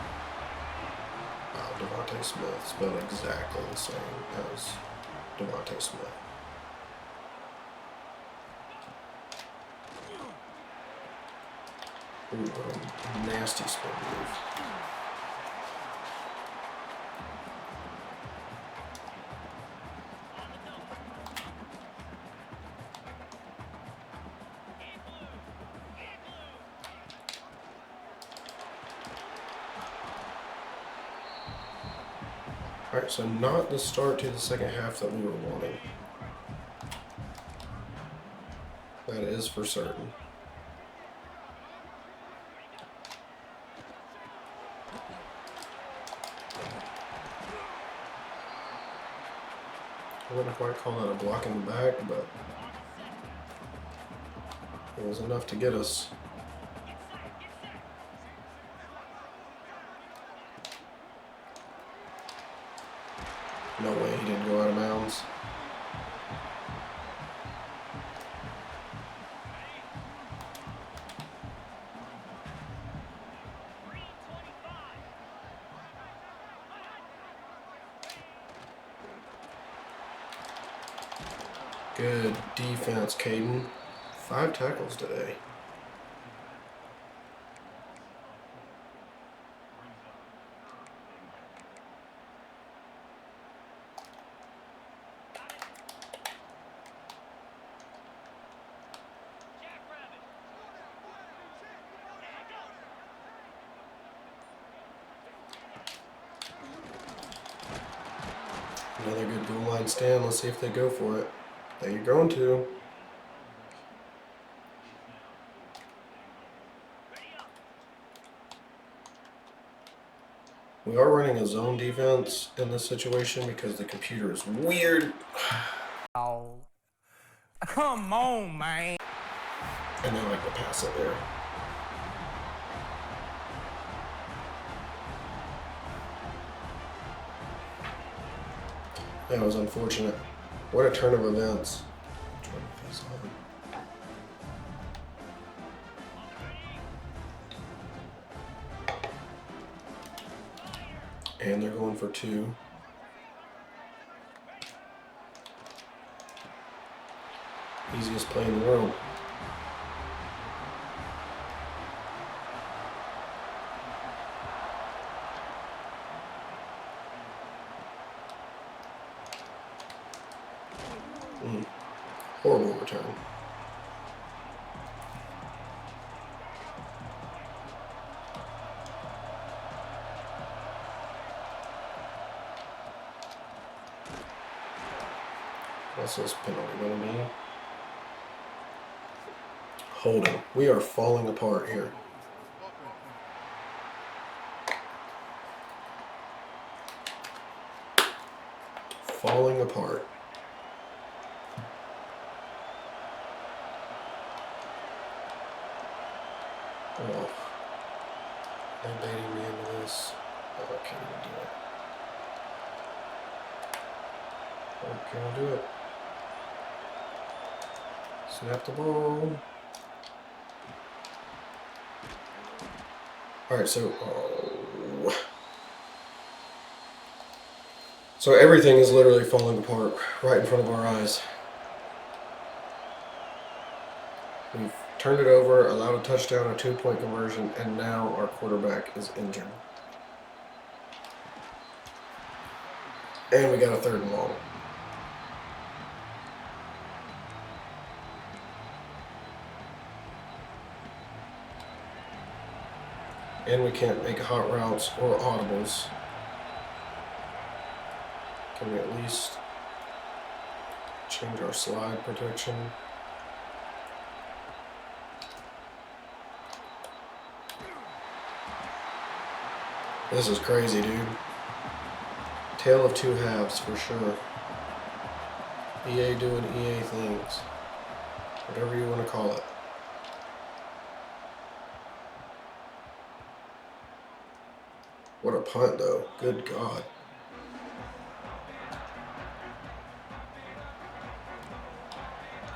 Wow, Devontae Smith spelled exactly the same as Devontae Smith. Ooh, nasty spin move. Alright, so not the start to the second half that we were wanting. That is for certain. I wouldn't quite call that a block in the back, but it was enough to get us. No way he didn't go out of bounds. Good defense, Caden. 5 tackles today. Another good goal line stand. Let's see if they go for it. They're going to. We are running a zone defense in this situation because the computer is weird. Oh. Come on, man. And I like to pass it there. That was unfortunate. What a turn of events. And they're going for 2. Easiest play in the world. Horrible return. What's this penalty going to be? Holding. We are falling apart here. Falling apart. Oh. They're baiting me into this. Oh, I can't even do it. Oh, can I do it? Snap the ball. Alright, so so everything is literally falling apart right in front of our eyes. We've turned it over, allowed a touchdown, a 2-point conversion, and now our quarterback is injured. And we got a 3rd and long. And we can't make hot routes or audibles. Can we at least change our slide protection? This is crazy, dude. Tale of 2 halves for sure. EA doing EA things. Whatever you want to call it. What a punt, though. Good God.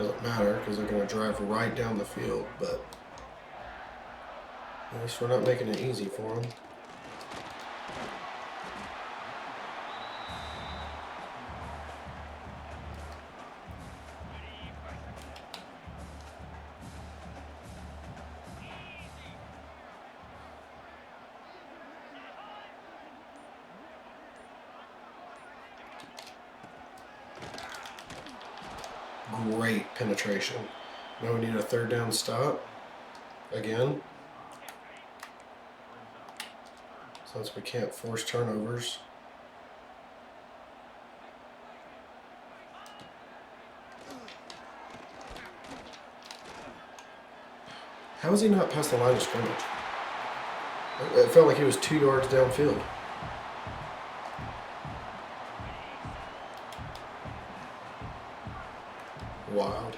Doesn't matter because they're going to drive right down the field, but at least we're not making it easy for them. Great penetration. Now we need a third down stop. Again. Since we can't force turnovers. How is he not past the line of scrimmage? It felt like he was 2 yards downfield. Wow.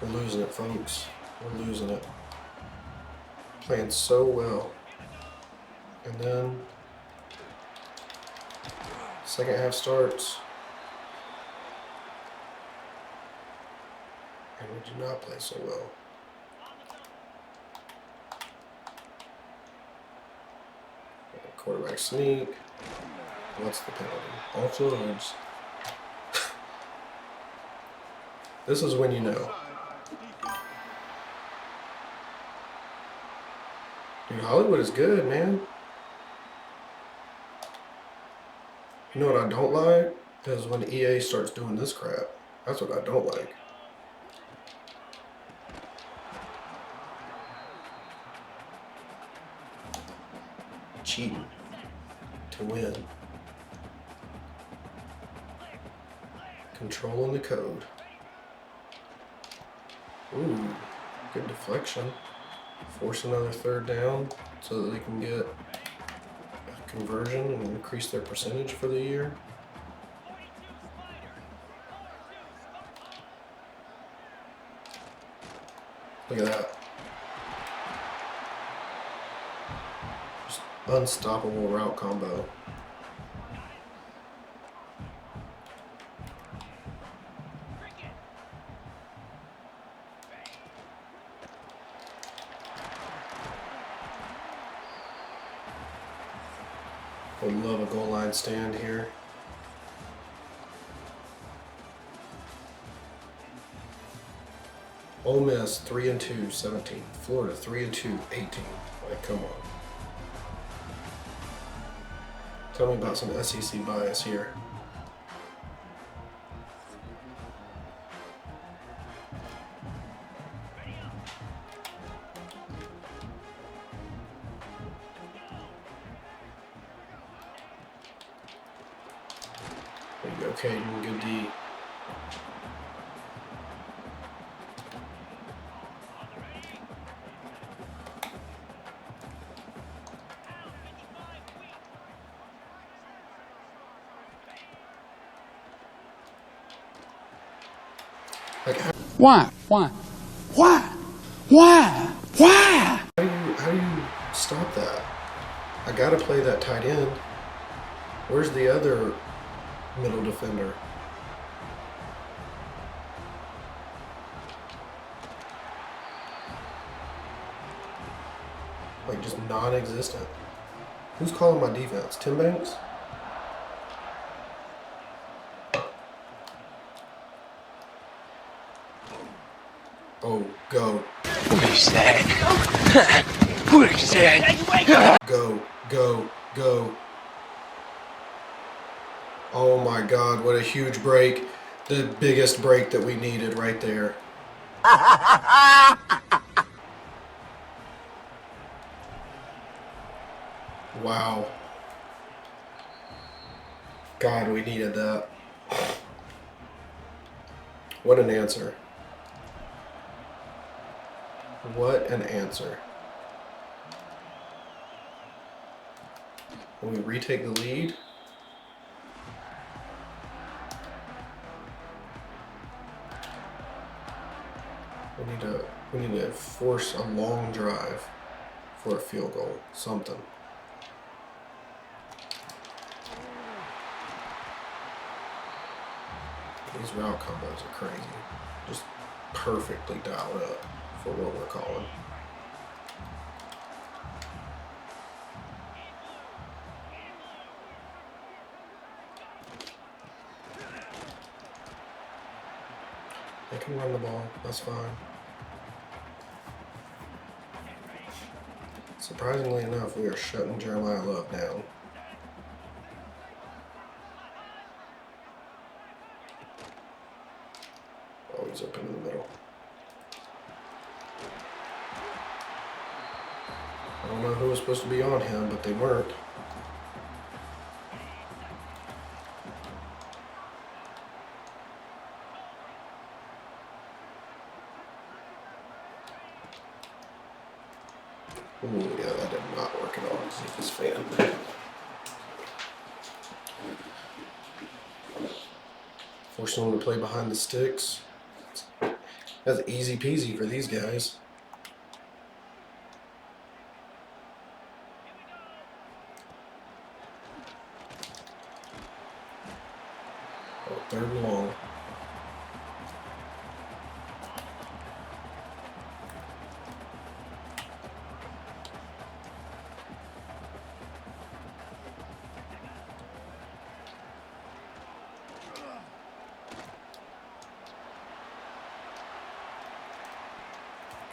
We're losing it, folks. We're losing it. Playing so well. And then second half starts. And we do not play so well. Quarterback sneak. What's the penalty? Offloads. This is when you know. Dude, Hollywood is good, man. You know what I don't like? Is when EA starts doing this crap. That's what I don't like. Cheating to win. Controlling the code. Ooh, good deflection. Force another third down so that they can get a conversion and increase their percentage for the year. Look at that. Just unstoppable route combo. Would love a goal line stand here. Ole Miss 3-2, 17. Florida 3-2, 18. Like, come on. Tell me about some SEC bias here. There you go, Caden. Good D. Like, Why? How do you stop that? I gotta play that tight end. Where's the other middle defender? Like, just non-existent. Who's calling my defense? Tim Banks? Oh, go. What is that? What is that? Go. Oh my God, what a huge break. The biggest break that we needed right there. Wow. God, we needed that. What an answer. What an answer. Will we retake the lead? We need to force a long drive for a field goal. Something. These route combos are crazy. Just perfectly dialed up for what we're calling. They can run the ball. That's fine. Surprisingly enough, we are shutting Jeremiah Love down. Oh, he's open in the middle. I don't know who was supposed to be on him, but they weren't. Ooh, yeah, that did not work at all. Let's see this fan. Forcing them to play behind the sticks. That's easy peasy for these guys. Oh, third and long.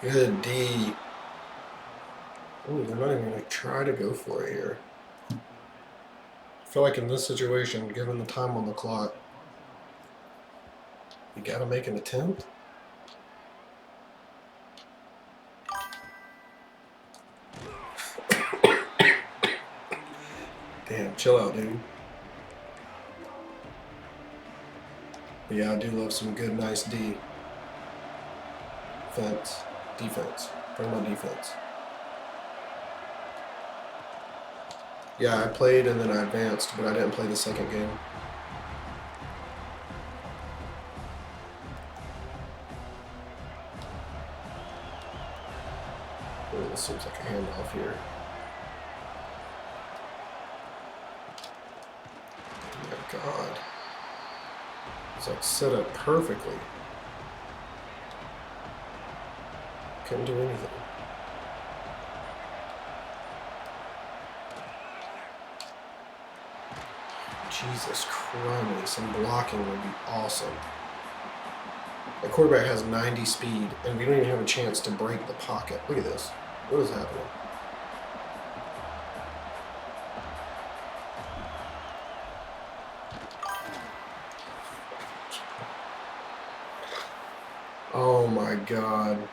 Good D. Ooh, they're not even going to try to go for it here. I feel like in this situation, given the time on the clock, you got to make an attempt. Damn, chill out, dude. But yeah, I do love some good, nice D. Defense. Talking about defense. Yeah, I played and then I advanced, but I didn't play the second game. Ooh, this seems like a handoff here. Oh my God. It's like set up perfectly. Couldn't do anything. Jesus Christ, some blocking would be awesome. The quarterback has 90 speed, and we don't even have a chance to break the pocket. Look at this. What is happening? Oh my God.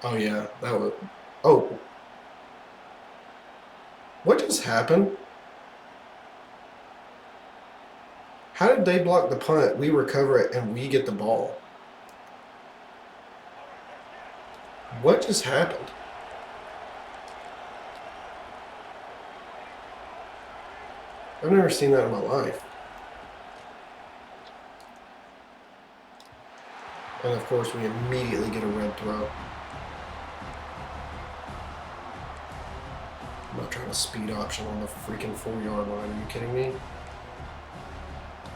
Oh yeah, that was... Oh. What just happened? How did they block the punt, we recover it, and we get the ball? What just happened? I've never seen that in my life. And of course, we immediately get a red throw. I'm not trying to speed option on the freaking 4-yard line. Are you kidding me?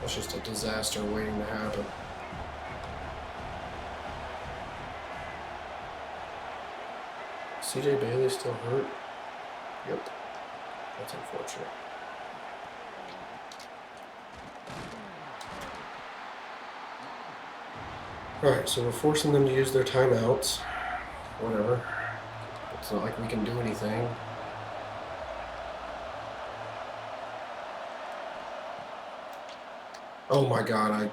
That's just a disaster waiting to happen. CJ Bailey still hurt? Yep. That's unfortunate. Alright, so we're forcing them to use their timeouts. Whatever. It's not like we can do anything. Oh my God,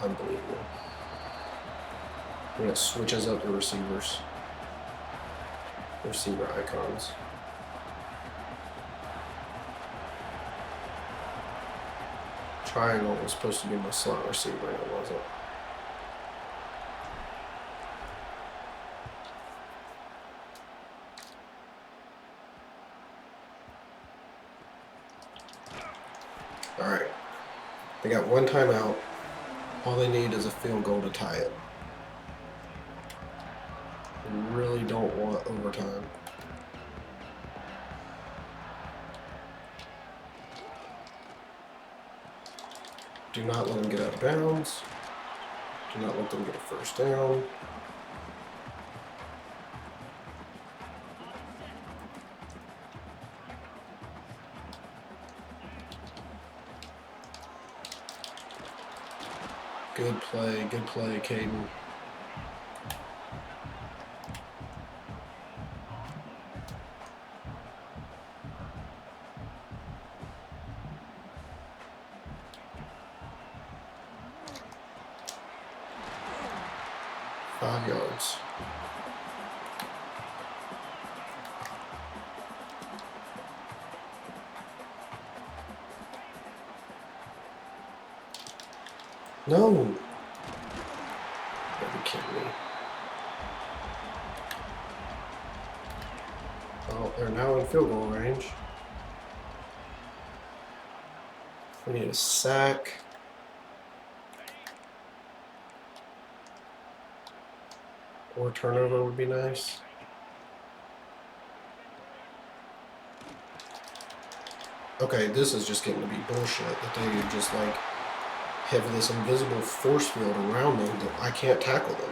Unbelievable. And it switches up the receivers. Receiver icons. Triangle was supposed to be my slot receiver, and it wasn't. All right. They got one timeout. All they need is a field goal to tie it. They really don't want overtime. Do not let them get out of bounds. Do not let them get a first down. Good play, Caden. Five yards. No. Are you kidding me? Well, they're now in field goal range. We need a sack. Or turnover would be nice. Okay, this is just getting to be bullshit that they just like have this invisible force field around them that I can't tackle them.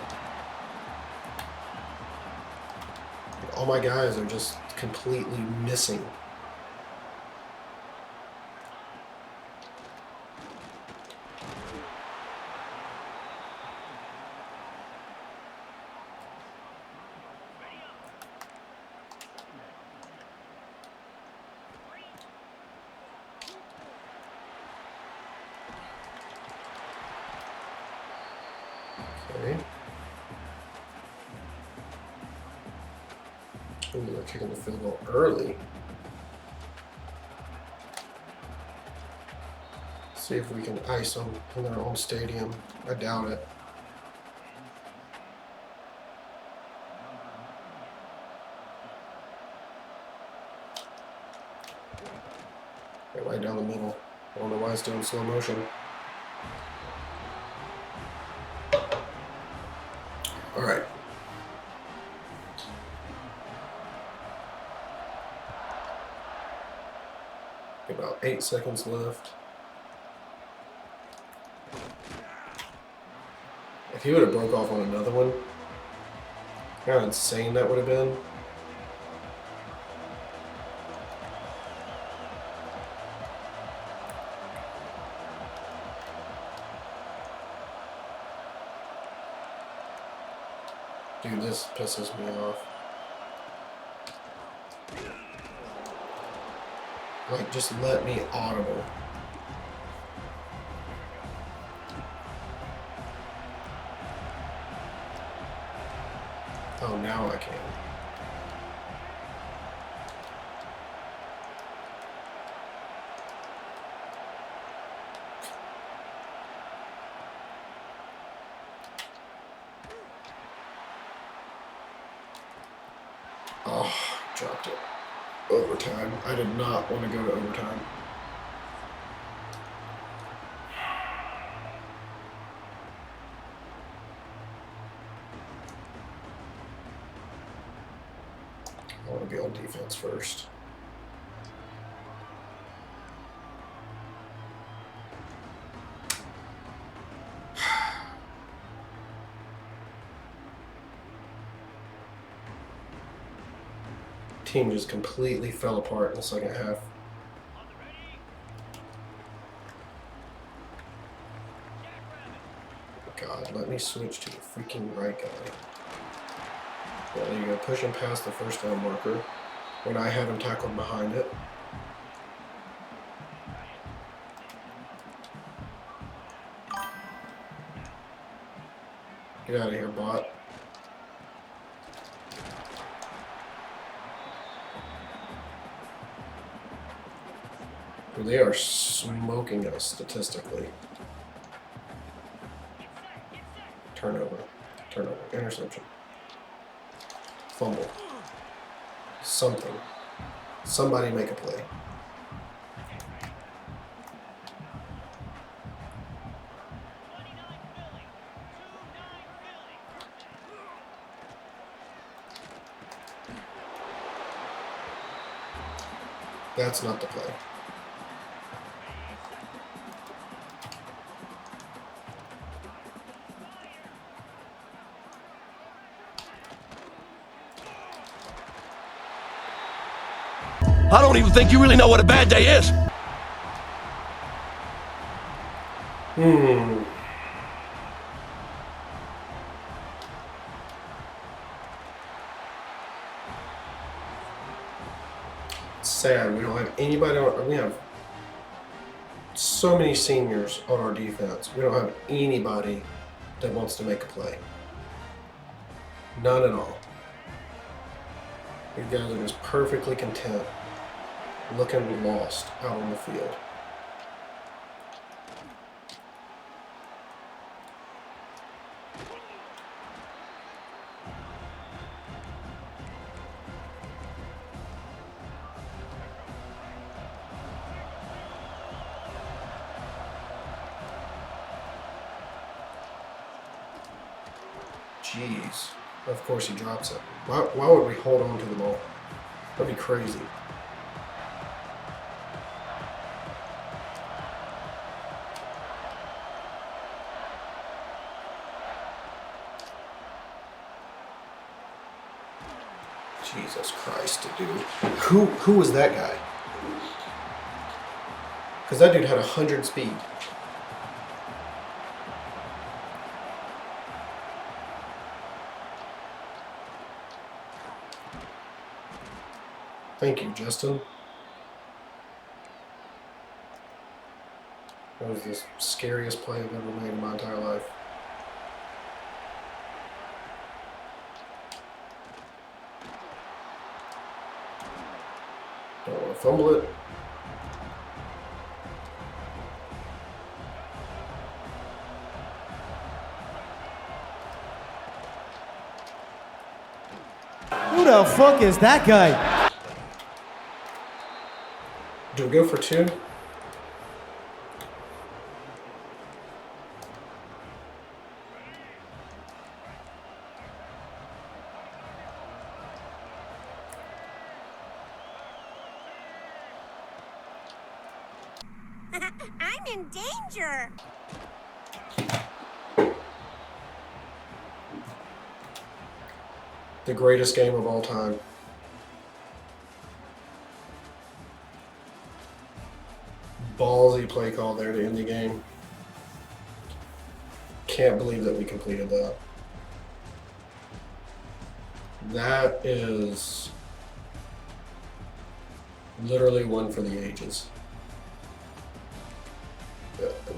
All my guys are just completely missing. Okay. Ooh, they're kicking the field goal early. See if we can ice them in their own stadium. I doubt it. They're right down the middle. I don't know why it's doing slow motion. All right. About 8 seconds left. If he would have broke off on another one, how insane that would have been. Dude, this pisses me off. Like, just let me audible. Oh, now I can. Oh, dropped it. Overtime. I did not want to go to overtime. I want to be on defense first. Team just completely fell apart in the second half. God, let me switch to the freaking right guy. Yeah, there you go. Push him past the first down marker when I had him tackled behind it. Get out of here, bot. They are smoking us statistically. Turnover. Turnover. Interception. Fumble. Something. Somebody make a play. That's not the play. I don't even think you really know what a bad day is. It's sad. We don't have anybody on. We have so many seniors on our defense. We don't have anybody that wants to make a play. None at all. These guys are just perfectly content, looking lost out on the field. Jeez. Of course he drops it. Why would we hold on to the ball? That'd be crazy. Jesus Christ, dude. Who was that guy? Because that dude had 100 speed. Thank you, Justin. That was the scariest play I've ever made in my entire life. Don't want to fumble it. Who the fuck is that guy? Do we go for two? I'm in danger. The greatest game of all time. Ballsy play call there to end the game. Can't believe that we completed that. That is literally one for the ages.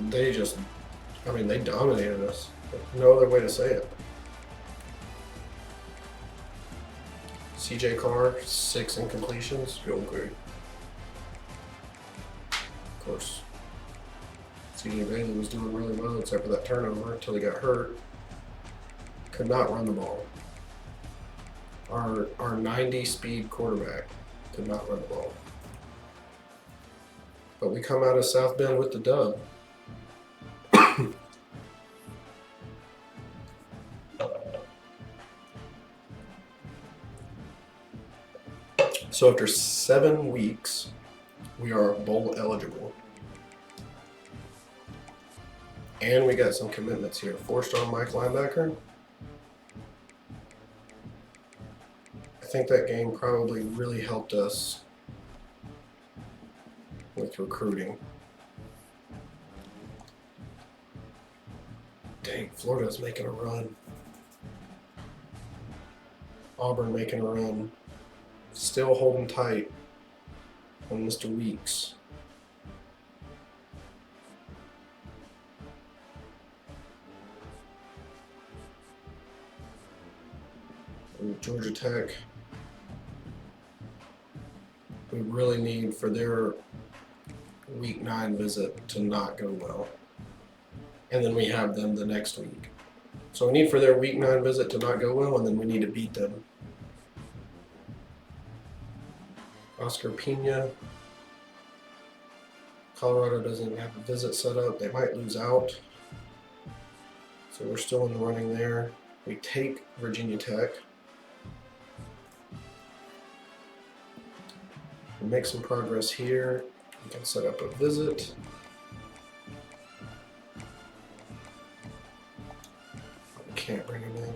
They just, I mean, they dominated us. No other way to say it. CJ Carr, 6 incompletions, go great. Of course, CJ Bailey was doing really well except for that turnover until he got hurt. Could not run the ball. Our 90 speed quarterback could not run the ball. But we come out of South Bend with the dub. So after 7 weeks, we are bowl eligible. And we got some commitments here. 4-star Mike linebacker. I think that game probably really helped us with recruiting. Dang, Florida's making a run. Auburn making a run. Still holding tight on Mr. Weeks. And Georgia Tech. We really need for their week 9 visit to not go well. And then we have them the next week. So we need for their week 9 visit to not go well, and then we need to beat them. Oscar Pena. Colorado doesn't have a visit set up. They might lose out. So we're still in the running there. We take Virginia Tech. We'll make some progress here. We can set up a visit. We can't bring him in.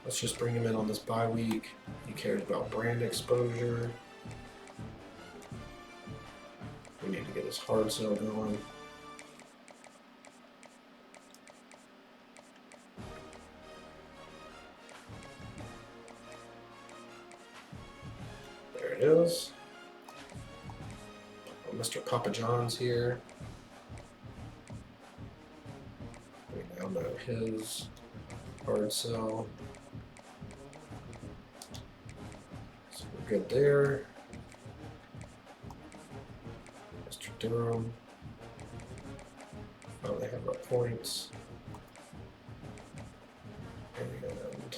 Let's just bring him in on this bye week. He cares about brand exposure. We need to get his hard sell going. There it is. Mr. Papa John's here. We now know his hard sell. So we're good there. Mr. Durham. Finally have our points. And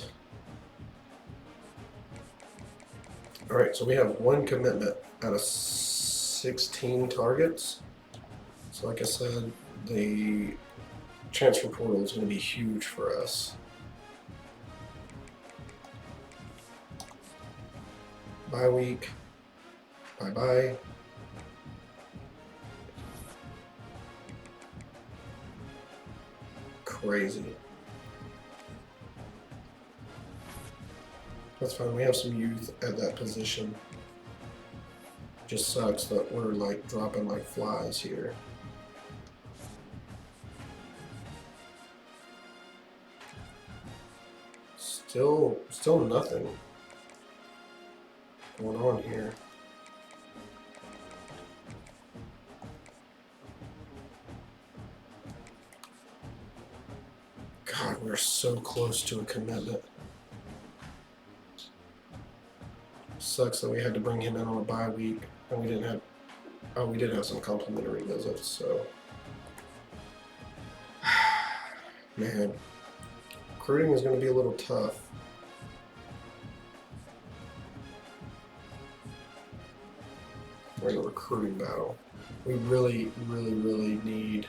alright, so we have one commitment out of 16 targets. So like I said, the transfer portal is going to be huge for us. Bye week. Bye-bye. Crazy. That's fine. We have some youth at that position. Just sucks that we're like dropping like flies here. Still nothing going on here. God, we're so close to a commitment. Sucks that we had to bring him in on a bye week and we didn't have. Oh, we did have some complimentary visits, so. Man, recruiting is going to be a little tough. We're in a recruiting battle. We really need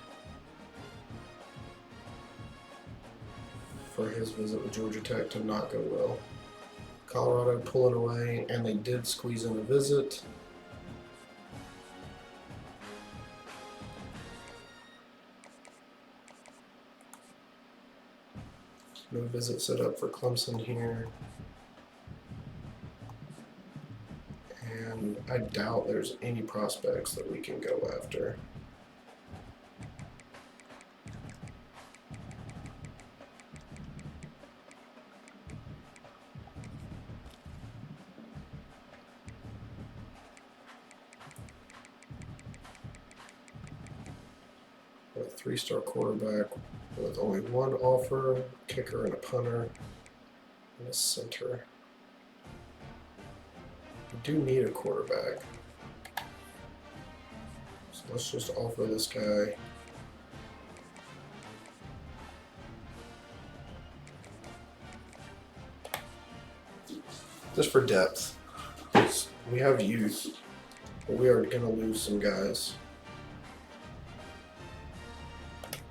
for his visit with Georgia Tech to not go well. Colorado pulling away, and they did squeeze in a visit. No visit set up for Clemson here. And I doubt there's any prospects that we can go after. A 3-star quarterback with only one offer, kicker and a punter, and a center. We do need a quarterback. So let's just offer this guy. Just for depth. We have youth, but we are going to lose some guys.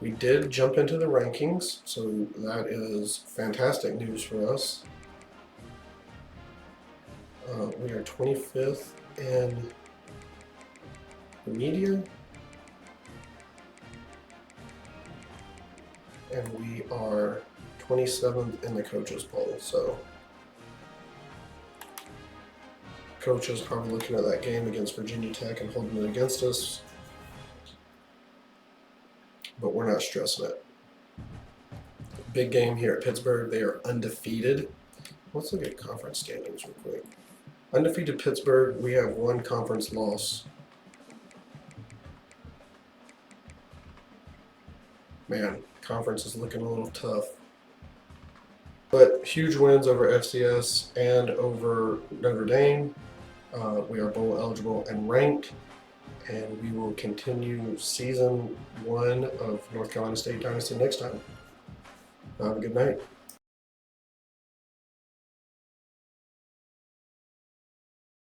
We did jump into the rankings, so that is fantastic news for us. We are 25th in the media, and we are 27th in the coaches poll. So, coaches probably looking at that game against Virginia Tech and holding it against us. But we're not stressing it. Big game here at Pittsburgh. They are undefeated. Let's look at conference standings real quick. Undefeated Pittsburgh. We have one conference loss. Man, conference is looking a little tough. But huge wins over FCS and over Notre Dame. We are bowl eligible and ranked. And we will continue season 1 of North Carolina State Dynasty next time. Have a good night.